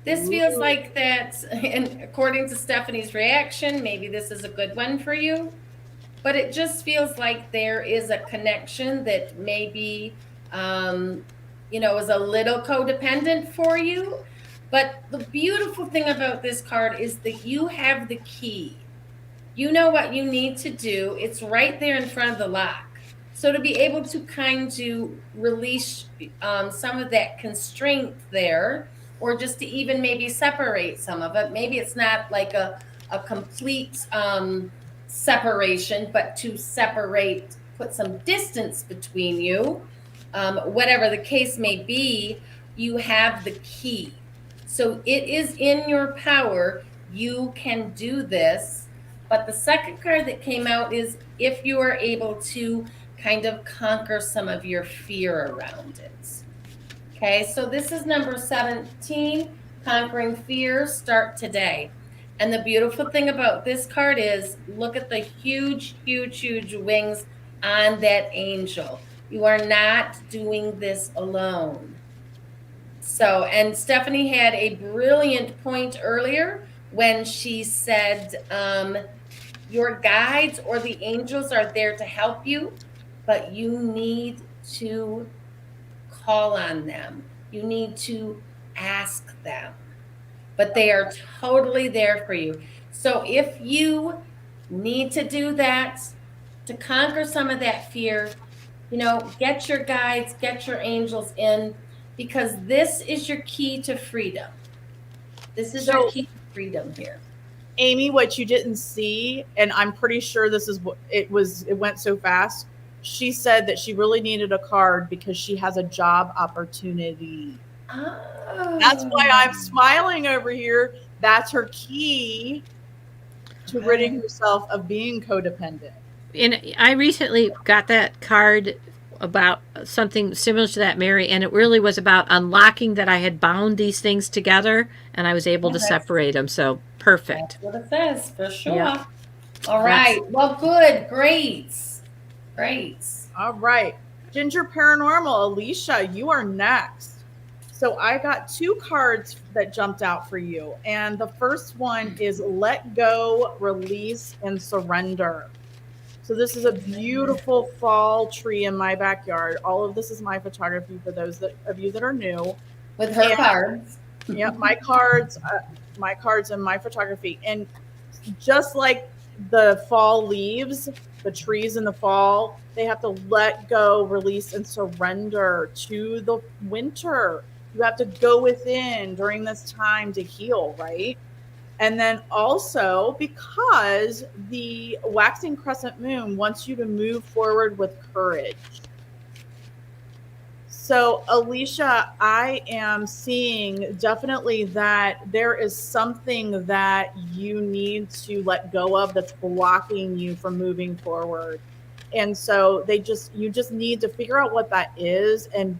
this feels like that, and according to Stephanie's reaction, maybe this is a good one for you, but it just feels like there is a connection that maybe, is a little codependent for you. But the beautiful thing about this card is that you have the key. You know what you need to do. It's right there in front of the lock. So to be able to kind of release some of that constraint there, or just to even maybe separate some of it. Maybe it's not like a complete separation, but to separate, put some distance between you. Whatever the case may be, you have the key. So it is in your power. You can do this. But the second card that came out is if you are able to kind of conquer some of your fear around it. Okay, so this is number 17, Conquering Fear, start today. And the beautiful thing about this card is look at the huge, huge, huge wings on that angel. You are not doing this alone. So, and Stephanie had a brilliant point earlier when she said your guides or the angels are there to help you, but you need to call on them. You need to ask them. But they are totally there for you. So if you need to do that to conquer some of that fear, get your guides, get your angels in, because this is your key to freedom. This is your So, key to freedom here. Amy, what you didn't see, and I'm pretty sure this is what it was, it went so fast. She said that she really needed a card because she has a job opportunity. That's why I'm Oh. smiling over here. That's her key to ridding herself of being codependent. And I recently got that card about something similar to that, Mary, and it really was about unlocking that I had bound these things together and I was able to separate them. So perfect. That's what it says, for sure. Yeah. All right. Well, good. Great. All right. Ginger Paranormal, Alicia, you are next. So I got two cards that jumped out for you. And the first one is Let Go, Release, and Surrender. So this is a beautiful fall tree in my backyard. All of this is my photography for those of you that are new. With her cards. Yep, my cards and my photography. And just like the fall leaves, the trees in the fall, they have to let go, release, and surrender to the winter. You have to go within during this time to heal, right? And then also because the waxing crescent moon wants you to move forward with courage. So, Alicia, I am seeing definitely that there is something that you need to let go of that's blocking you from moving forward. And so you just need to figure out what that is and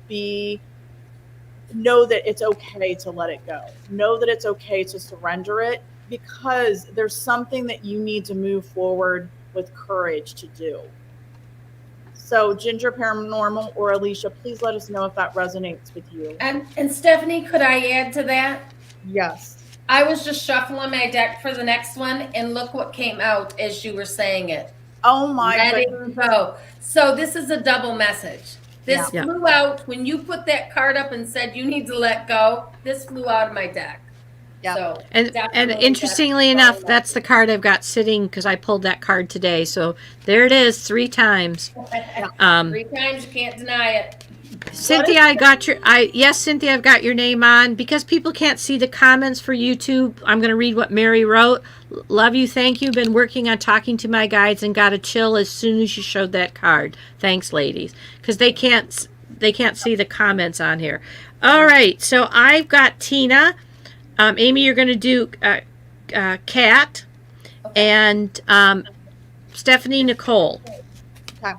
know that it's okay to let it go. Know that it's okay to surrender it, because there's something that you need to move forward with courage to do. So, Ginger Paranormal or Alicia, please let us know if that resonates with you. And Stephanie, could I add to that? Yes. I was just shuffling my deck for the next one, and look what came out as you were saying it. Oh my Letting go. So this is a double message. This flew out when you put that card up and said you need to let go. This flew out of my deck. Yeah. So and interestingly enough, that's the card I've got sitting because I pulled that card today. So there it is 3 times. 3 times, you can't deny it. Cynthia, Cynthia, I've got your name on. Because people can't see the comments for YouTube, I'm going to read what Mary wrote. Love you, thank you. Been working on talking to my guides and got a chill as soon as you showed that card. Thanks, ladies. Because they can't see the comments on here. All right, so I've got Tina. Amy, you're going to do Kat, and Stephanie, Nicole. Okay.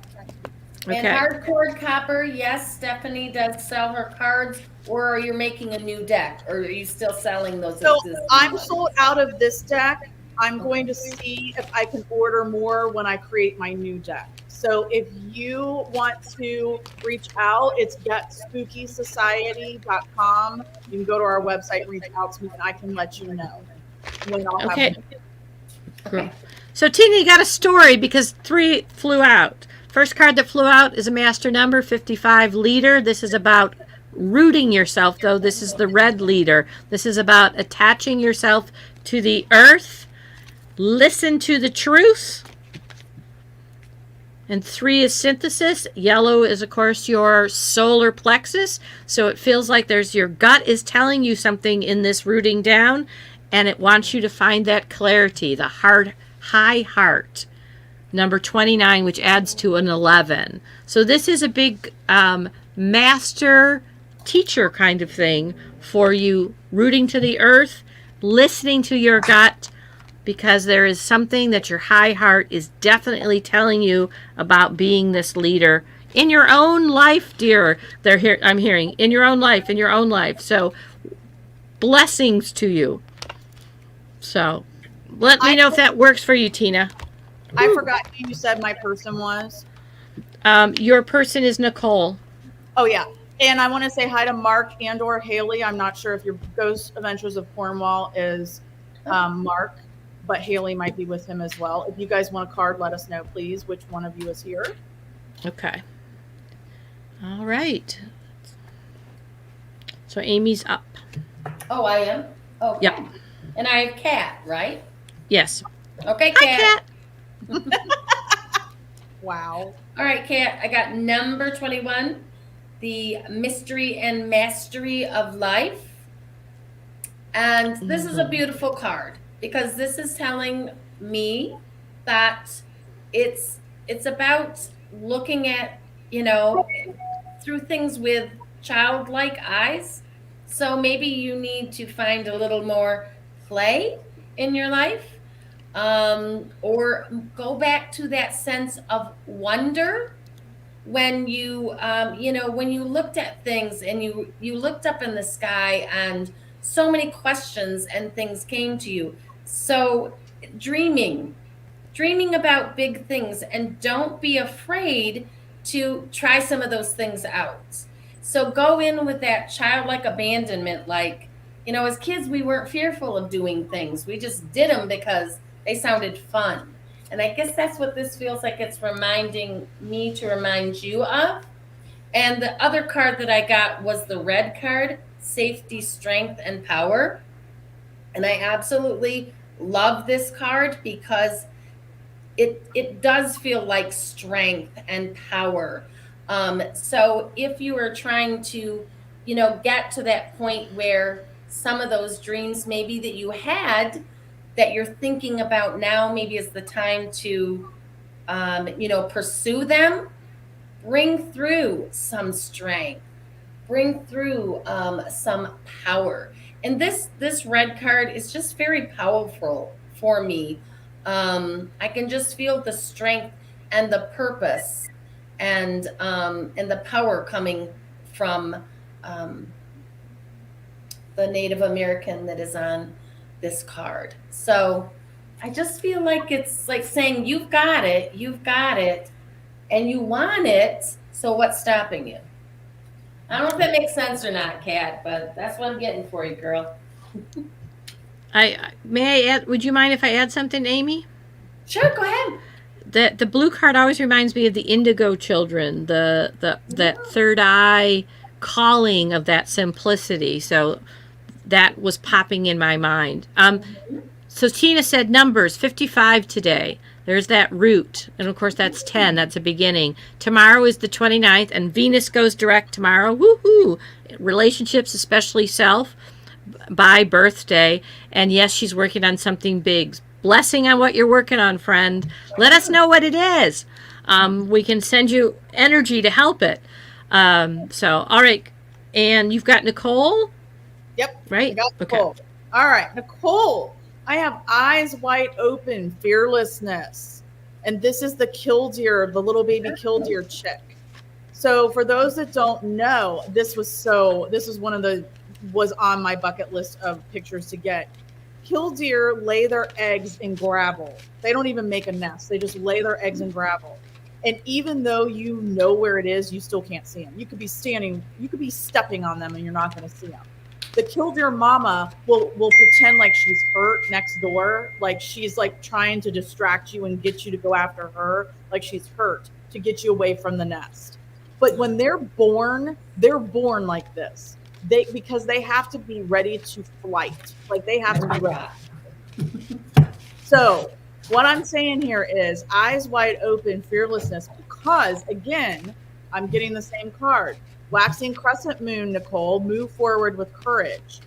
And Hardcore Copper, yes, Stephanie does sell her cards, or are you making a new deck, or are you still selling those? So I'm sold out of this deck. I'm going to see if I can order more when I create my new deck. So if you want to reach out, it's getSpookySociety.com. You can go to our website and reach out to me, and I can let you know when I'll have it. Okay. So Tina, you got a story because 3 flew out. First card that flew out is a master number, 55, leader. This is about rooting yourself, though. This is the red leader. This is about attaching yourself to the earth. Listen to the truth. And 3 is synthesis. Yellow is, of course, your solar plexus. So it feels like your gut is telling you something in this rooting down, and it wants you to find that clarity, the high heart. Number 29, which adds to an 11. So this is a big master teacher kind of thing for you, rooting to the earth, listening to your gut, because there is something that your high heart is definitely telling you about being this leader in your own life, dear. I'm hearing in your own life. So blessings to you. So let me know if that works for you, Tina. I forgot who you said my person was. Your person is Nicole. Oh, yeah. And I want to say hi to Mark and or Haley. I'm not sure if your Ghost Adventures of Cornwall is Mark, but Haley might be with him as well. If you guys want a card, let us know, please, which one of you is here. Okay. All right. So Amy's up. Oh, I am? Okay. Yep. And I have Kat, right? Yes. Okay, Hi, Kat. Kat. Wow. All right, Kat, I got number 21, the mystery and mastery of life. And this is a beautiful card because this is telling me that it's about looking at, you know, through things with childlike eyes. So maybe you need to find a little more play in your life, or go back to that sense of wonder when when you looked at things and you looked up in the sky and so many questions and things came to you. So dreaming dreaming about big things, and don't be afraid to try some of those things out. So go in with that childlike abandonment, like, as kids, we weren't fearful of doing things. We just did them because they sounded fun. And I guess that's what this feels like. It's reminding me to remind you of. And the other card that I got was the red card, safety, strength, and power. And I absolutely love this card because it does feel like strength and power. So if you are trying to, get to that point where some of those dreams maybe that you had that you're thinking about now, maybe is the time to, pursue them, bring through some strength, bring through some power. And this red card is just very powerful for me. I can just feel the strength and the purpose and the power coming from um, the Native American that is on this card. So I just feel like it's like saying, you've got it, and you want it. So what's stopping you? I don't know if that makes sense or not, Kat, but that's what I'm getting for you, girl. May I add? Would you mind if I add something, Amy? Sure, go ahead. The blue card always reminds me of the indigo children, the that third eye calling of that simplicity. So that was popping in my mind. So Tina said numbers 55 today. There's that root. And of course, that's 10. That's a beginning. Tomorrow is the 29th, and Venus goes direct tomorrow. Woohoo! Relationships, especially self, by birthday. And yes, she's working on something big. Blessing on what you're working on, friend. Let us know what it is. We can send you energy to help it. All right. And you've got Nicole? Yep. Right? I got Nicole. Okay. All right, Nicole. I have eyes wide open, fearlessness. And this is the killdeer, the little baby killdeer chick. So for those that don't know, this was on my bucket list of pictures to get. Killdeer lay their eggs in gravel. They don't even make a nest. They just lay their eggs in gravel. And even though you know where it is, you still can't see them. You could be stepping on them and you're not going to see them. The killdeer mama will pretend like she's hurt next door, like she's like trying to distract you and get you to go after her, like she's hurt, to get you away from the nest. But when they're born like this. Because they have to be ready to flight. Like they have to be ready. So what I'm saying here is eyes wide open, fearlessness, because again, I'm getting the same card. Waxing crescent moon, Nicole, move forward with courage.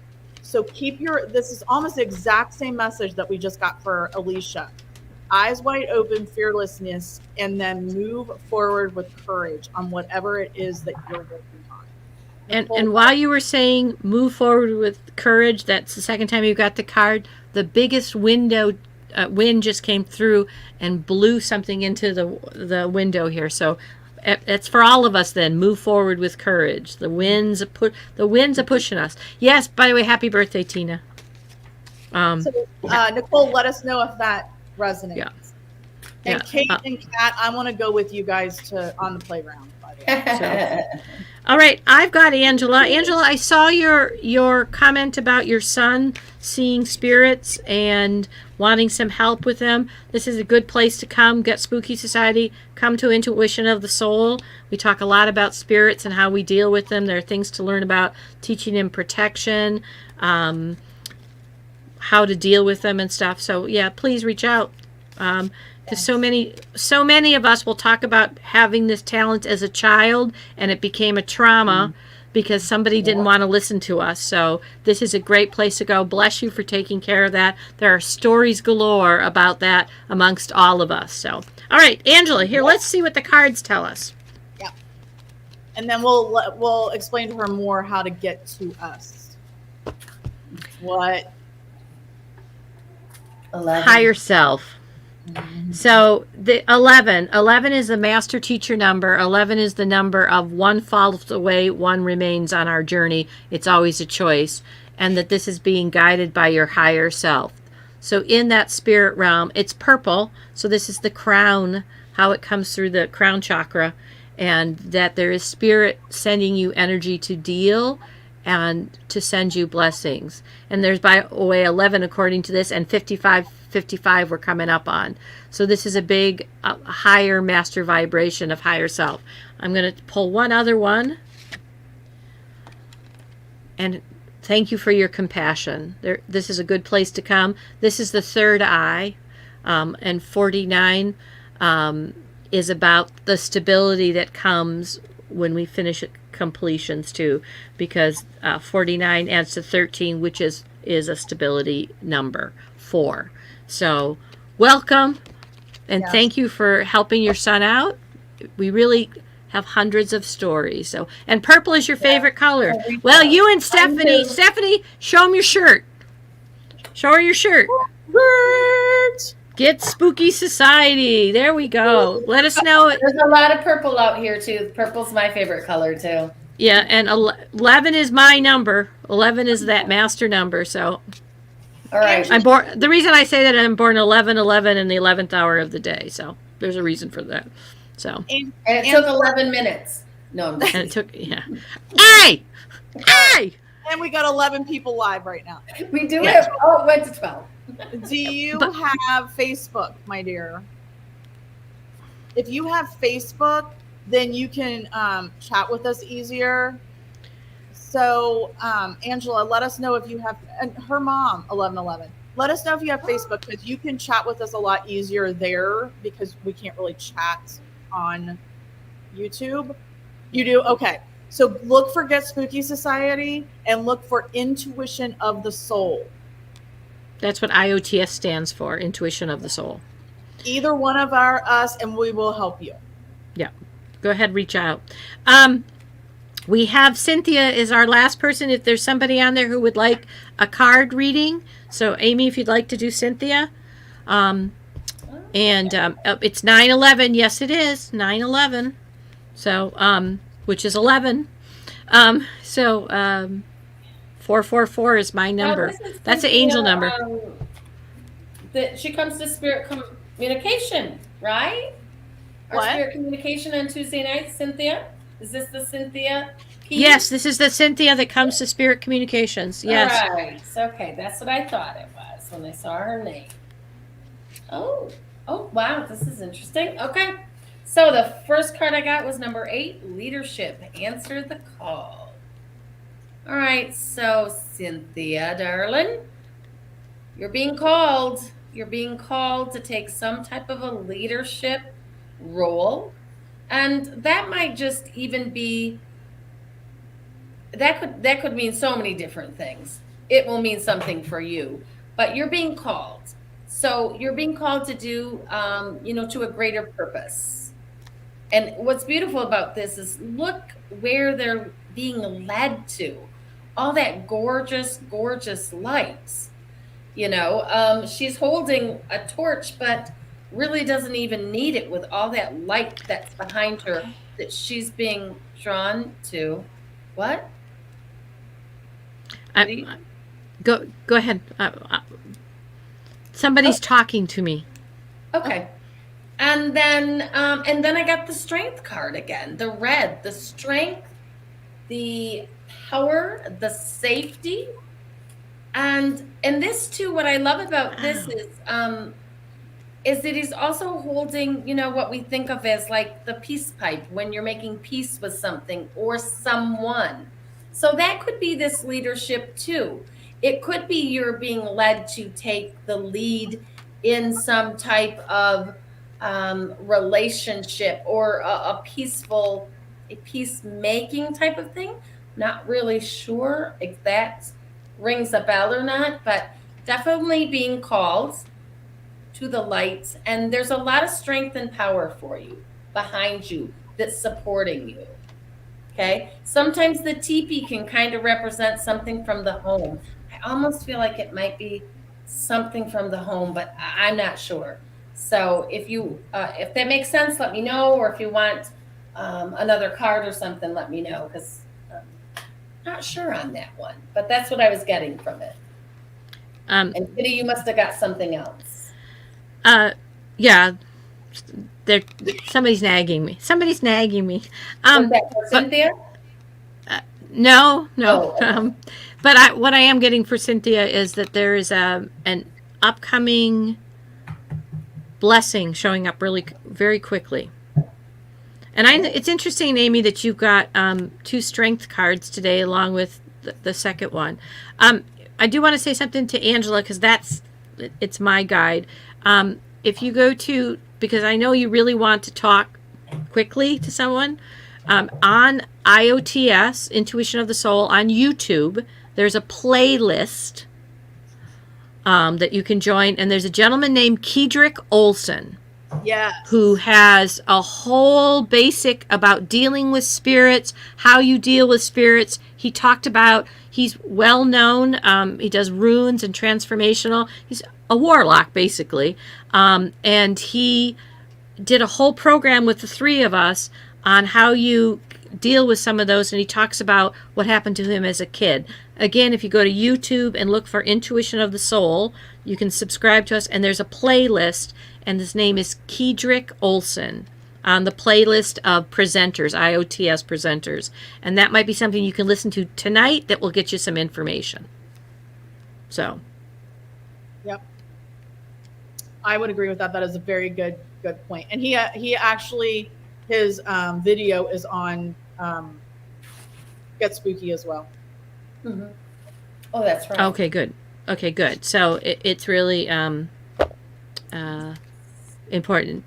So this is almost the exact same message that we just got for Alicia. Eyes wide open, fearlessness, and then move forward with courage on whatever it is that you're working on. Nicole, And while you were saying move forward with courage, that's the second time you got the card. The biggest wind just came through and blew something into the window here. So it's for all of us then. Move forward with courage. The winds are pushing us. Yes, by the way, happy birthday, Tina. Nicole, let us know if that resonates. Yeah. And Kate and Kat, I want to go with you guys on the playground, by the way. So, all right, I've got Angela. Angela, I saw your comment about your son seeing spirits and wanting some help with them. This is a good place to come. Get Spooky Society. Come to Intuition of the Soul. We talk a lot about spirits and how we deal with them. There are things to learn about teaching them protection, how to deal with them and stuff. So yeah, please reach out. Because so many of us will talk about having this talent as a child, and it became a trauma because somebody didn't want to listen to us. So this is a great place to go. Bless you for taking care of that. There are stories galore about that amongst all of us. So, all right, Angela, here, let's see what the cards tell us. Yeah. And then we'll explain to her more how to get to us. What? 11. Higher self. So the 11 is the master teacher number. 11 is the number of one falls away, one remains on our journey. It's always a choice. And that this is being guided by your higher self. So in that spirit realm, it's purple. So this is the crown, how it comes through the crown chakra. And that there is spirit sending you energy to deal and to send you blessings. And there's, by the way, 11 according to this, and 55 we're coming up on. So this is a big higher master vibration of higher self. I'm going to pull one other one. And thank you for your compassion. This is a good place to come. This is the third eye. And 49 is about the stability that comes when we finish completions too, because 49 adds to 13, which is a stability number 4. So welcome, and thank you for helping your son out. We really have hundreds of stories. So, and purple is your favorite color. Well, you and Stephanie, show them your shirt. Show her your shirt. Get Spooky Society. There we go. Let us know. There's a lot of purple out here too. Purple's my favorite color too. Yeah, and 11 is my number. 11 is that master number. So, all right. I'm born. The reason I say that, I'm born 11/11 in the 11th hour of the day. So there's a reason for that. So and it took 11 minutes. No, I'm just and it took Hey! And we got 11 people live right now. We do have. Oh, it went to 12. Do you have Facebook, my dear? If you have Facebook, then you can chat with us easier. So, Angela, let us know if you have, and her mom, 1111. Let us know if you have Facebook, because you can chat with us a lot easier there, because we can't really chat on YouTube. You do? Okay. So look for Get Spooky Society and look for Intuition of the Soul. That's what IOTS stands for, Intuition of the Soul. Either one of us, and we will help you. Yeah. Go ahead, reach out. We have Cynthia is our last person. If there's somebody on there who would like a card reading. So Amy, if you'd like to do Cynthia. It's 9/11. Yes, it is 9/11. So, which is 11. 444 is my number. That's an angel number. That she comes to spirit communication, right? Our spirit communication on Tuesday nights, Cynthia. Is this the Cynthia piece? Yes, this is the Cynthia that comes to spirit communications. Yes. All right. Okay, that's what I thought it was when I saw her name. Oh, wow, this is interesting. Okay. So the first card I got was number 8, leadership. Answer the call. All right, so Cynthia, darling, you're being called. You're being called to take some type of a leadership role. And that might just even be, that could mean so many different things. It will mean something for you, but you're being called. So you're being called to do, to a greater purpose. And what's beautiful about this is look where they're being led to. All that gorgeous, gorgeous lights. She's holding a torch, but really doesn't even need it with all that light that's behind her that she's being drawn to. What? Go ahead. Somebody's talking to me. Okay. And then I got the strength card again. The red, the strength, the power, the safety. And this too, what I love about this is that he's also holding, what we think of as like the peace pipe when you're making peace with something or someone. So that could be this leadership too. It could be you're being led to take the lead in some type of relationship or a peacemaking type of thing. Not really sure if that rings a bell or not, but definitely being called to the light. And there's a lot of strength and power for you behind you that's supporting you. Okay. Sometimes the teepee can kind of represent something from the home. I almost feel like it might be something from the home, but I'm not sure. So if that makes sense, let me know. Or if you want another card or something, let me know, because I'm not sure on that one. But that's what I was getting from it. And Kitty, you must have got something else. Yeah. Somebody's nagging me. Was that for Cynthia? No. Oh, okay. But what I am getting for Cynthia is that there is an upcoming blessing showing up really very quickly. And it's interesting, Amy, that you've got 2 strength cards today along with the second one. I do want to say something to Angela, because it's my guide. If you go to, because I know you really want to talk quickly to someone, on IOTS, Intuition of the Soul, on YouTube, there's a playlist that you can join. And there's a gentleman named Kedrick Olson. Yes. Who has a whole basic about dealing with spirits, how you deal with spirits. He talked about, he's well known. He does runes and transformational. He's a warlock, basically. And he did a whole program with the 3 of us on how you deal with some of those. And he talks about what happened to him as a kid. Again, if you go to YouTube and look for Intuition of the Soul, you can subscribe to us. And there's a playlist. And his name is Kedrick Olson, on the playlist of presenters, IOTS presenters. And that might be something you can listen to tonight that will get you some information. So. Yep. I would agree with that. That is a very good point. And he actually, his video is on Get Spooky as well. Mm-hmm. Oh, that's right. Okay, good. So it's really important.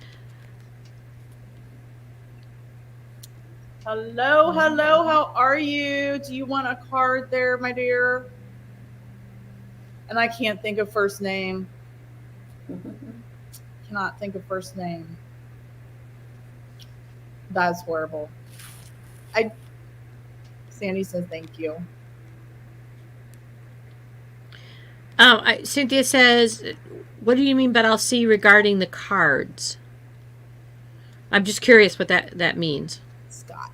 Hello, how are you? Do you want a card there, my dear? And I can't think of first name. Cannot think of first name. That's horrible. Sandy says thank you. Cynthia says, what do you mean, but I'll see regarding the cards? I'm just curious what that means. Scott.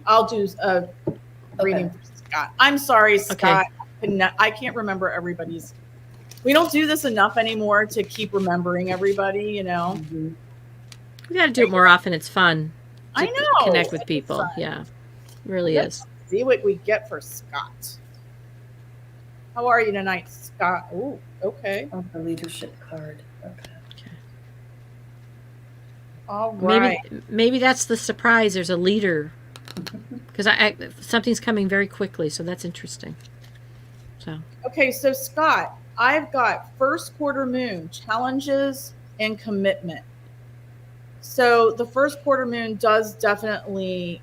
I'll do a reading for Scott. I'm sorry, Scott. Okay. I can't remember everybody's. We don't do this enough anymore to keep remembering everybody, you know. Mm-hmm. We got to do it more often. It's fun. I know. Connect with people. Yeah, it really is. See what we get for Scott. How are you tonight, Scott? Oh, okay. Oh, the leadership card. Okay. All right. Maybe that's the surprise. There's a leader, because something's coming very quickly, so that's interesting. So. Okay, so Scott, I've got first quarter moon challenges and commitment. So the first quarter moon does challenge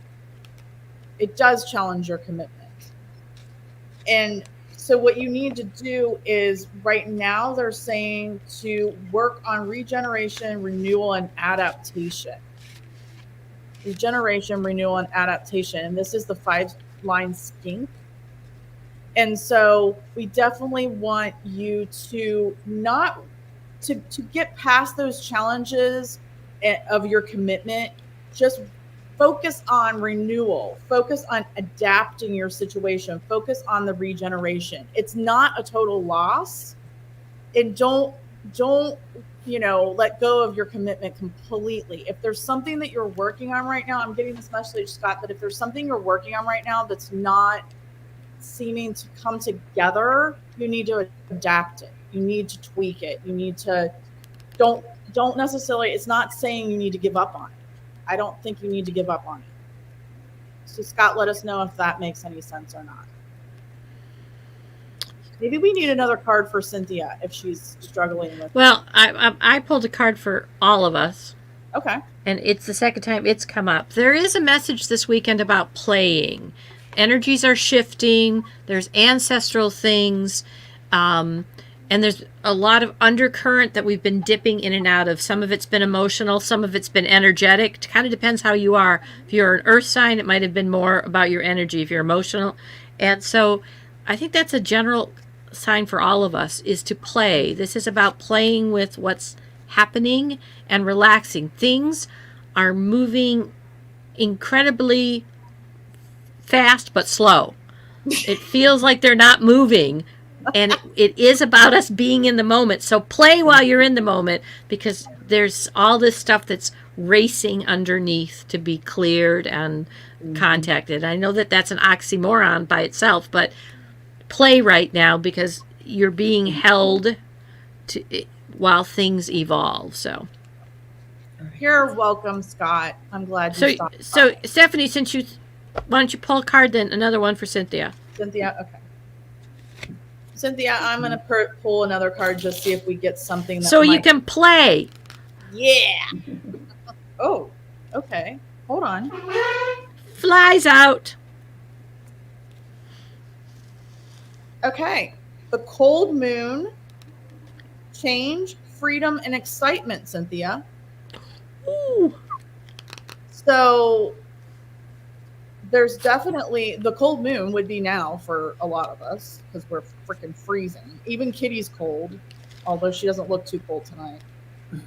your commitment. And so what you need to do is, right now they're saying to work on regeneration, renewal, and adaptation. Regeneration, renewal, and adaptation. And this is the 5-line skink. And so we definitely want you to to get past those challenges of your commitment. Just focus on renewal, focus on adapting your situation, focus on the regeneration. It's not a total loss. And don't let go of your commitment completely. If there's something that you're working on right now, I'm getting this message, Scott, that if there's something you're working on right now that's not seeming to come together, you need to adapt it. You need to tweak it. You need to, don't necessarily, it's not saying you need to give up on it. I don't think you need to give up on it. So Scott, let us know if that makes any sense or not. Maybe we need another card for Cynthia if she's struggling with. Well, I pulled a card for all of us. Okay. And it's the second time it's come up. There is a message this weekend about playing. Energies are shifting. There's ancestral things. And there's a lot of undercurrent that we've been dipping in and out of. Some of it's been emotional. Some of it's been energetic. It kind of depends how you are. If you're an earth sign, it might have been more about your energy. If you're emotional. And so I think that's a general sign for all of us, is to play. This is about playing with what's happening and relaxing. Things are moving incredibly fast but slow. It feels like they're not moving, and it is about us being in the moment. So play while you're in the moment, because there's all this stuff that's racing underneath to be cleared and contacted. I know that that's an oxymoron by itself, but play right now, because you're being held to while things evolve. So You're welcome, Scott. I'm glad you stopped. So Stephanie, why don't you pull a card, then another one for Cynthia? Cynthia, okay. Cynthia, I'm gonna pull another card, just see if we get something. That you can play. Yeah. Oh, okay. Hold on. Flies out. Okay. The cold moon, change, freedom, and excitement, Cynthia. Ooh. So there's definitely, the cold moon would be now for a lot of us, because we're freaking freezing. Even Kitty's cold, although she doesn't look too cold tonight.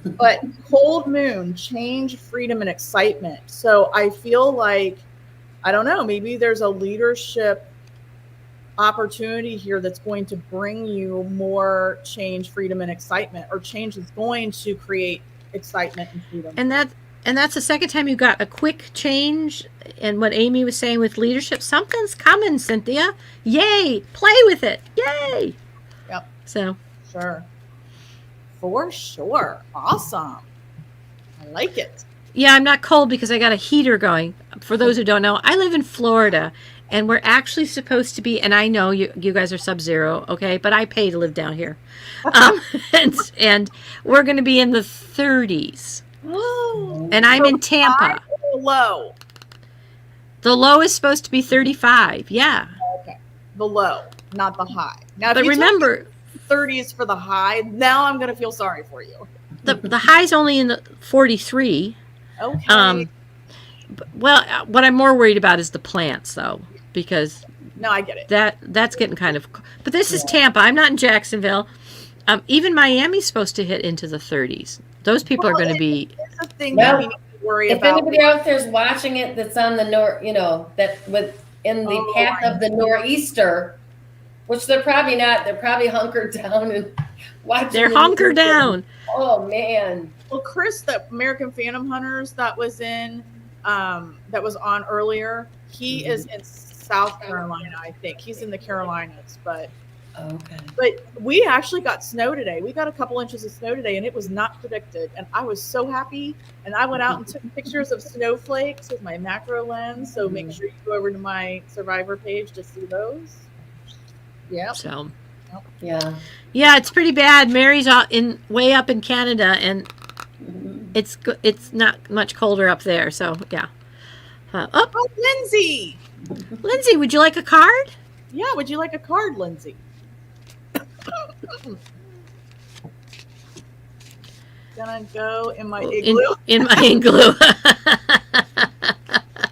But cold moon, change, freedom, and excitement. So I feel like, I don't know, maybe there's a leadership opportunity here that's going to bring you more change, freedom, and excitement, or change is going to create excitement and freedom. And that's the second time you got a quick change. And what Amy was saying with leadership, something's coming, Cynthia. Yay! Play with it. Yay! Yep. So Sure. For sure. Awesome. I like it. yeah, I'm not cold because I got a heater going. For those who don't know, I live in Florida, and we're actually supposed to be, and I know you guys are sub-zero, okay, but I pay to live down here. And we're going to be in the 30s. And I'm in Tampa. Low. The low is supposed to be 35. Yeah. Okay. The low, not the high. Now, But remember, 30s for the high. Now I'm going to feel sorry for you. the high's only in the 43. Okay. Well, what I'm more worried about is the plants, though, because no, I get it. that's getting kind of. But this is Tampa. I'm not in Jacksonville. Even Miami's supposed to hit into the 30s. Those people are going to be. It's a thing that we need to worry if about. anybody out there's watching it that's on the north, that in the path of the nor'easter, which they're probably not. They're probably hunkered down and watching. They're hunkered down. Oh man. Well, Chris, the American Phantom Hunters that was in, that was on earlier, he is in South Carolina, I think. He's in the Carolinas, but we actually got snow today. We got a couple inches of snow today, and it was not predicted. And I was so happy. And I went out and took pictures of snowflakes with my macro lens. So make sure you go over to my Survivor page to see those. Yeah. So. Yeah. Yeah, it's pretty bad. Mary's way up in Canada, and it's not much colder up there. So yeah. Oh, Lindsay! Lindsay, would you like a card? Yeah, would you like a card, Lindsay? Gonna go in my igloo. In my igloo.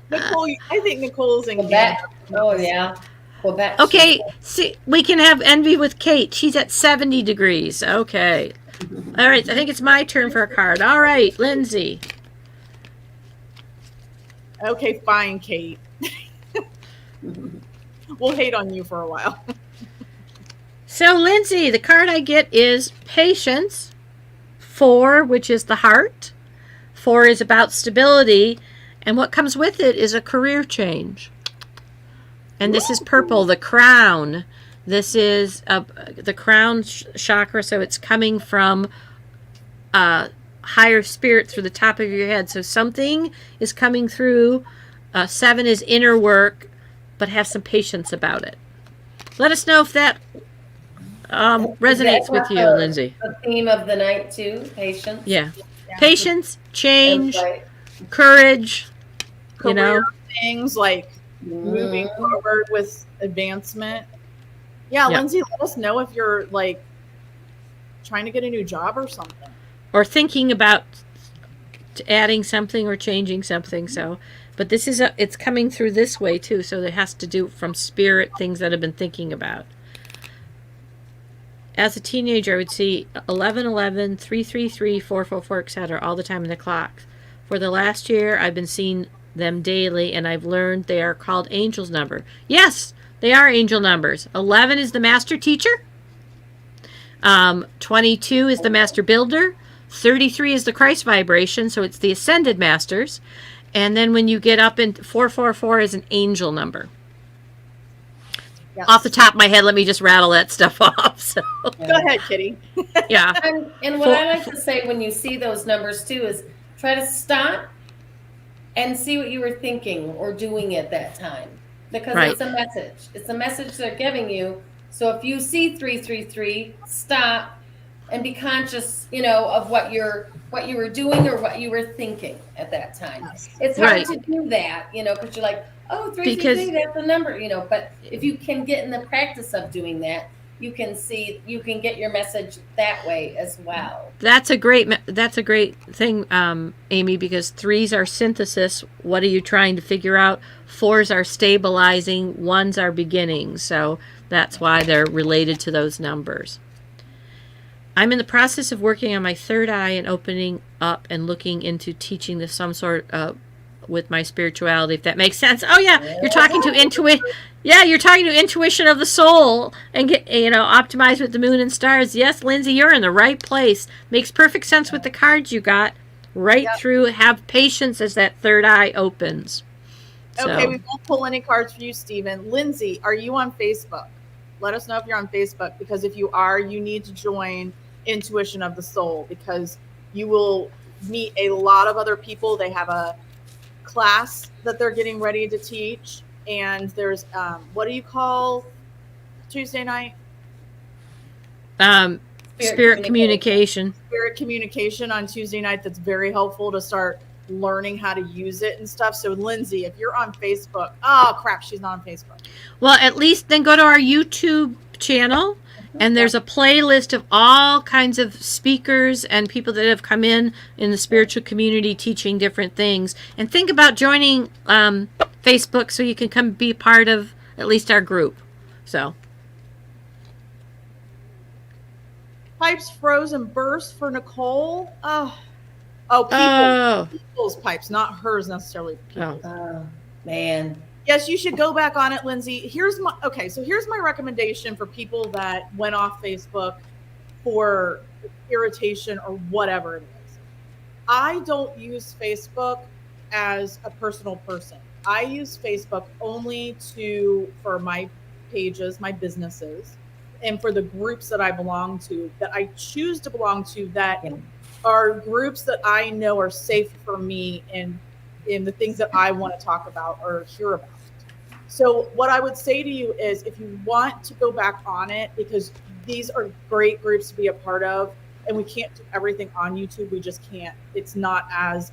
Nicole, I think Nicole's in Quebec. Oh yeah. Quebec. Okay, see, we can have envy with Kate. She's at 70 degrees. Okay. All right, I think it's my turn for a card. All right, Lindsay. Okay, fine, Kate. We'll hate on you for a while. So, Lindsay, the card I get is Patience. 4, which is the heart. 4 is about stability. And what comes with it is a career change. And this is purple, the crown. This is the crown chakra, so it's coming from higher spirit through the top of your head. So something is coming through. 7 is inner work, but have some patience about it. Let us know if that resonates with you, Lindsay. The theme of the night too, patience. Yeah. Yeah. Patience, change, Insight. courage, you Career know. things like moving forward with advancement. Yeah, Yeah. Lindsay, let us know if you're like trying to get a new job or something. Or thinking about adding something or changing something. So, but this is it's coming through this way too. So it has to do from spirit things that I've been thinking about. As a teenager, I would see 1111, 333, 444, etc. all the time in the clocks. For the last year, I've been seeing them daily, and I've learned they are called angel's number. Yes, they are angel numbers. 11 is the master teacher. 22 is the master builder. 33 is the Christ vibration, so it's the ascended masters. And then when you get up in 444 is an angel number. Yes. Off the top of my head, let me just rattle that stuff off. So. Go ahead, Kitty. Yeah. And what I like to say when you see those numbers too is try to stop and see what you were thinking or doing at that time. Because it's a message. It's a message they're giving you. So if you see 333, stop and be conscious, of what you were doing or what you were thinking at that time. Yes. It's hard to do that, because you're like, oh, 333, that's the number, but if you can get in the practice of doing that, you can get your message that way as well. That's a great thing, Amy, because 3s are synthesis. What are you trying to figure out? 4s are stabilizing. 1s are beginning. So that's why they're related to those numbers. I'm in the process of working on my third eye and opening up and looking into teaching this some sort of with my spirituality, if that makes sense. Oh yeah, you're talking to intuition. Yeah, you're talking to intuition of the soul and get optimize with the moon and stars. Yes, Lindsay, you're in the right place. Makes perfect sense with the cards you got. Right through. Have patience as that third eye opens. Okay, we won't pull any cards for you, Stephen. Lindsay, are you on Facebook? Let us know if you're on Facebook, because if you are, you need to join Intuition of the Soul, because you will meet a lot of other people. They have a class that they're getting ready to teach, and there's what do you call Tuesday night? Spirit communication. Spirit communication on Tuesday night. That's very helpful to start learning how to use it and stuff. So Lindsay, if you're on Facebook, oh crap, she's not on Facebook. Well, at least then go to our YouTube channel, and there's a playlist of all kinds of speakers and people that have come in the spiritual community teaching different things. And think about joining Facebook so you can come be part of at least our group. So. Pipes froze and burst for Nicole. People's pipes, not hers necessarily. Oh man. Yes, you should go back on it, Lindsay. Here's my recommendation for people that went off Facebook for irritation or whatever it is. I don't use Facebook as a personal person. I use Facebook only for my pages, my businesses, and for the groups that I belong to, that I choose to belong to, that are groups that I know are safe for me and in the things that I want to talk about or hear about. So what I would say to you is, if you want to go back on it, because these are great groups to be a part of, and we can't do everything on YouTube. We just can't. It's not as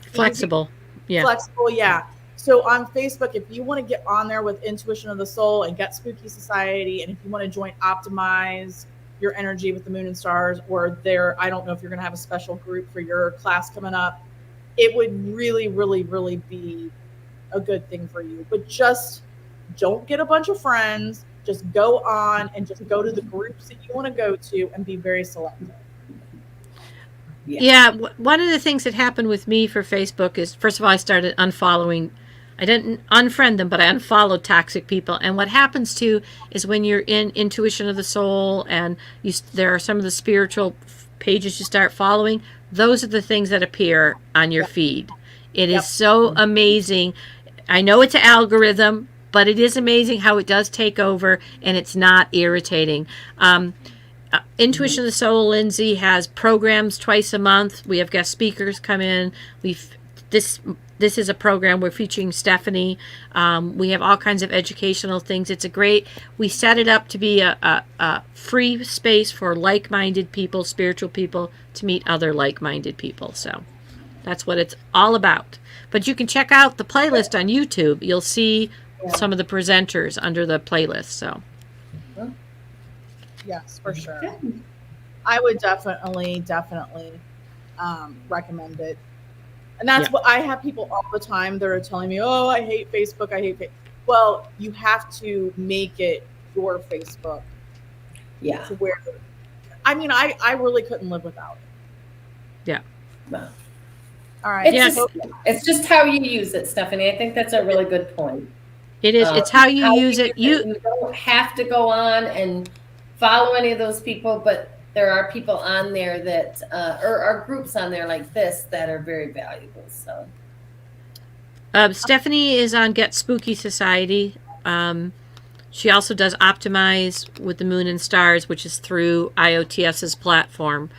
flexible. Yeah. Flexible, yeah. So on Facebook, if you want to get on there with Intuition of the Soul and Get Spooky Society, and if you want to join Optimize Your Energy with the Moon and Stars, or I don't know if you're going to have a special group for your class coming up, it would really, really, really be a good thing for you. But just don't get a bunch of friends. Just go on and just go to the groups that you want to go to and be very selective. Yeah, one of the things that happened with me for Facebook is, first of all, I started unfollowing. I didn't unfriend them, but I unfollowed toxic people. And what happens too is when you're in Intuition of the Soul and there are some of the spiritual pages you start following, those are the things that appear on your feed. It is so amazing. I know it's an algorithm, but it is amazing how it does take over, and it's not irritating. Intuition of the Soul, Lindsay, has programs twice a month. We have guest speakers come in. We this is a program we're featuring Stephanie. We have all kinds of educational things. We set it up to be a free space for like-minded people, spiritual people, to meet other like-minded people. So that's what it's all about. But you can check out the playlist on YouTube. You'll see some of the presenters under the playlist. So yes, for sure. I would definitely recommend it. And that's what I have people all the time that are telling me, oh, I hate Facebook. I hate Facebook. Well, you have to make it your Facebook. Yeah. To where, I mean, I really couldn't live without it. Yeah. No. All right. It's just how you use it, Stephanie. I think that's a really good point. It is. It's how you use it. You don't have to go on and follow any of those people, but there are people on there that, or are groups on there like this that are very valuable. So, Stephanie is on Get Spooky Society. She also does Optimize with the Moon and Stars, which is through IOTS's platform,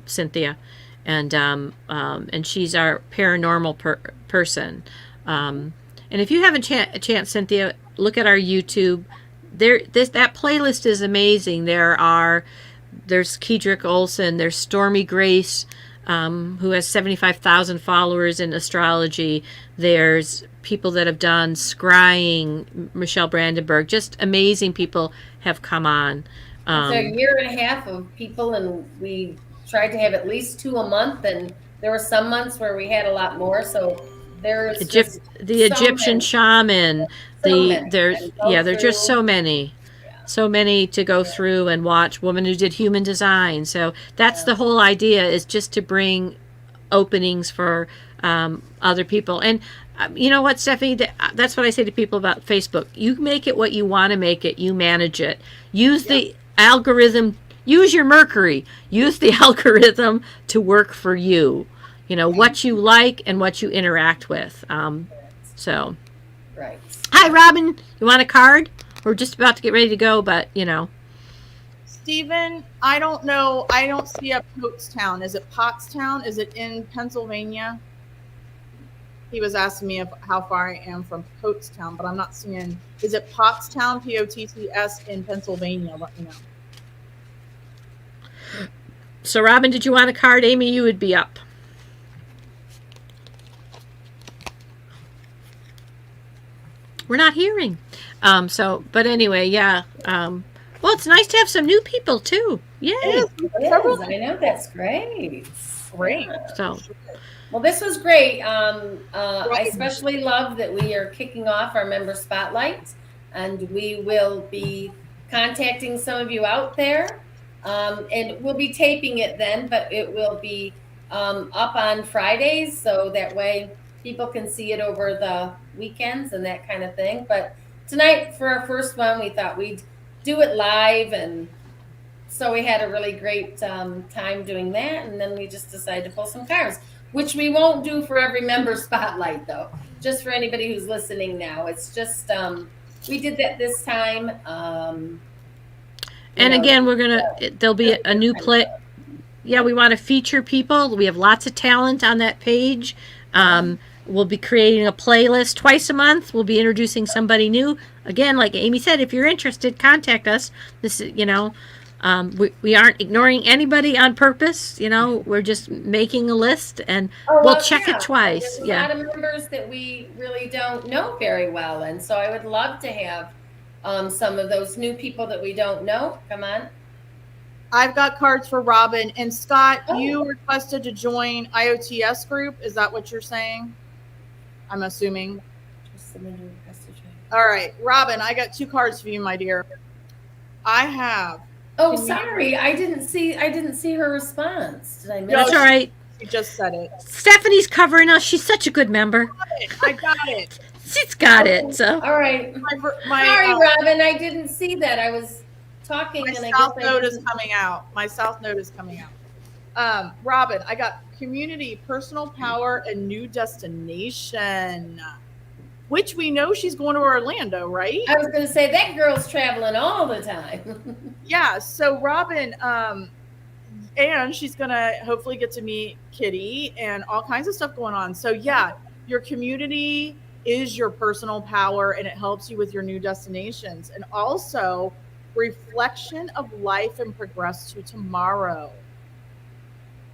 Cynthia, and she's our paranormal person. And if you haven't a chance, Cynthia, look at our YouTube. That playlist is amazing. There's Kedrick Olson, there's Stormy Grace, who has 75,000 followers in astrology. There's people that have done scrying, Michelle Brandenburg, just amazing people have come on. It's a year and a half of people, and we tried to have at least 2 a month, and there were some months where we had a lot more. So there's the Egyptian shaman. There's just so many. So many to go through and watch. Woman who did human design. So that's the whole idea, is just to bring openings for other people. And you know what, Stephanie? That's what I say to people about Facebook. You make it what you want to make it. You manage it. Use the algorithm. Use your Mercury. Use the algorithm to work for you. You know, what you like and what you interact with. So. Right. Hi, Robin. You want a card? We're just about to get ready to go, but, you know. Stephen, I don't know. I don't see a Pottstown. Is it Pottstown? Is it in Pennsylvania? He was asking me how far I am from Pottstown, but I'm not seeing. Is it Pottstown, Potts, in Pennsylvania? Let me know. So, Robin, did you want a card? Amy, you would be up. We're not hearing. But anyway, yeah. Well, it's nice to have some new people too. Yay! It is. I know, that's great. Great. So, well, this was great. I especially love that we are kicking off our member spotlight, and we will be contacting some of you out there, and we'll be taping it then, but it will be up on Fridays, so that way people can see it over the weekends and that kind of thing. But tonight, for our first one, we thought we'd do it live, and so we had a really great time doing that, and then we just decided to pull some cards, which we won't do for every member spotlight, though, just for anybody who's listening now. It's just we did that this time. And again, there'll be a new play. Yeah, we want to feature people. We have lots of talent on that page. We'll be creating a playlist twice a month. We'll be introducing somebody new. Again, like Amy said, if you're interested, contact us. This is, we aren't ignoring anybody on purpose. We're just making a list, and we'll check it twice. There's a lot of members that we really don't know very well, and so I would love to have some of those new people that we don't know. Come on. I've got cards for Robin. And Scott, you requested to join IOTS group. Is that what you're saying? I'm assuming. All right, Robin, I got 2 cards for you, my dear. I have. Oh, sorry. I didn't see her response. Did I miss it? That's all right. She just said it. Stephanie's covering us. She's such a good member. I got it. She's got it. So. All right. Sorry, Robin. I didn't see that. I was talking. My South Node is coming out. Robin, I got community, personal power, and new destination, which we know she's going to Orlando, right? I was going to say that girl's traveling all the time. Yeah. So Robin, and she's gonna hopefully get to meet Kitty and all kinds of stuff going on. So yeah, your community is your personal power, and it helps you with your new destinations, and also reflection of life and progress to tomorrow.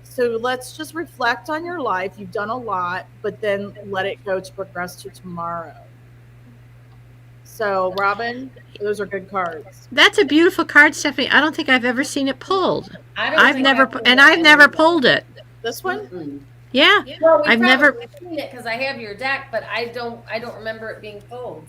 So let's just reflect on your life. You've done a lot, but then let it go to progress to tomorrow. So, Robin, those are good cards. That's a beautiful card, Stephanie. I don't think I've ever seen it pulled. I've never pulled it. This one? Mm-mm. Yeah. Well, I've never seen it because I have your deck, but I don't remember it being pulled.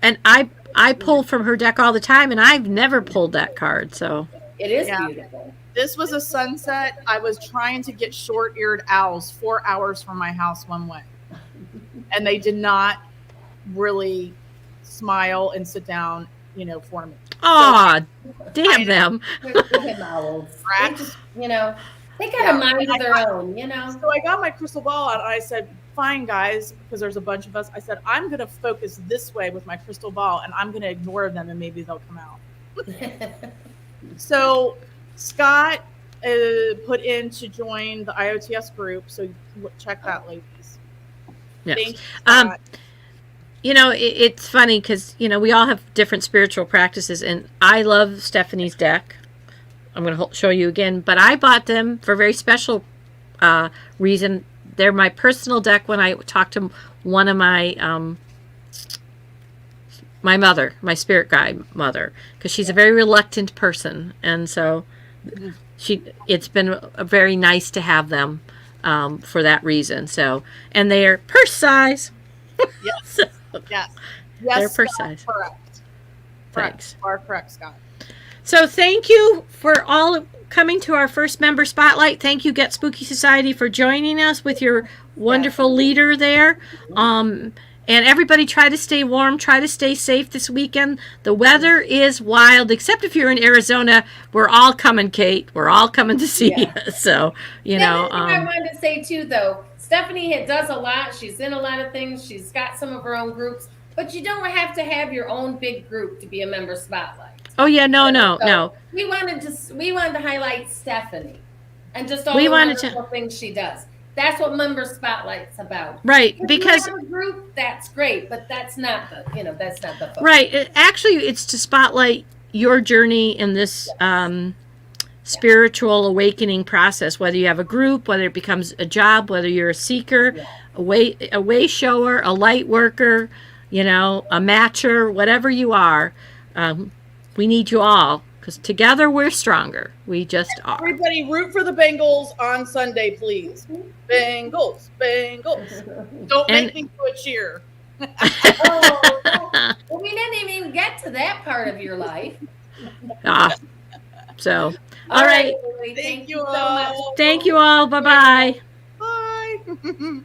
And I pull from her deck all the time, and I've never pulled that card. So It is Yeah. beautiful. This was a sunset. I was trying to get short-eared owls 4 hours from my house one way. And they did not really smile and sit down, for me. aw, damn them. Them owls. They Rats. just, they got a mind of their own, So I got my crystal ball out and I said, fine, guys, because there's a bunch of us. I said, I'm going to focus this way with my crystal ball and I'm going to ignore them and maybe they'll come out. So Scott put in to join the IOTS group. So check that, ladies. Yes. Thank you, Scott. It's funny because, we all have different spiritual practices, and I love Stephanie's deck. I'm going to show you again, but I bought them for a very special reason. They're my personal deck when I talked to one of my my mother, my spirit guide mother, because she's a very reluctant person, and so it's been very nice to have them for that reason. So, and they're purse size. Yes. So, Yes. they're purse Scott, size. Correct. Thanks. You are correct, Scott. So thank you for all coming to our first member spotlight. Thank you, Get Spooky Society, for joining us with your wonderful leader there. And everybody try to stay warm, try to stay safe this weekend. The weather is wild, except if you're in Arizona. We're all coming, Kate. We're all coming to see you. So, I wanted to say too, though, Stephanie does a lot. She's in a lot of things. She's got some of her own groups, but you don't have to have your own big group to be a member spotlight. Oh yeah, no. We wanted to highlight Stephanie and just all We the wanted wonderful things she does. That's what member spotlight's about. Right, If because you have a group, that's great, but that's not the focus. right, actually, it's to spotlight your journey in this spiritual awakening process. Whether you have a group, whether it becomes a job, whether you're a seeker, a way shower, a light worker, a matcher, whatever you are. We need you all, because together we're stronger. We just are. Everybody root for the Bengals on Sunday, please. Bengals, Bengals. Don't make me do a cheer. Well, we didn't even get to that part of your life. So, all right. Thank you you so much. all. Thank you all. Bye-bye. Bye.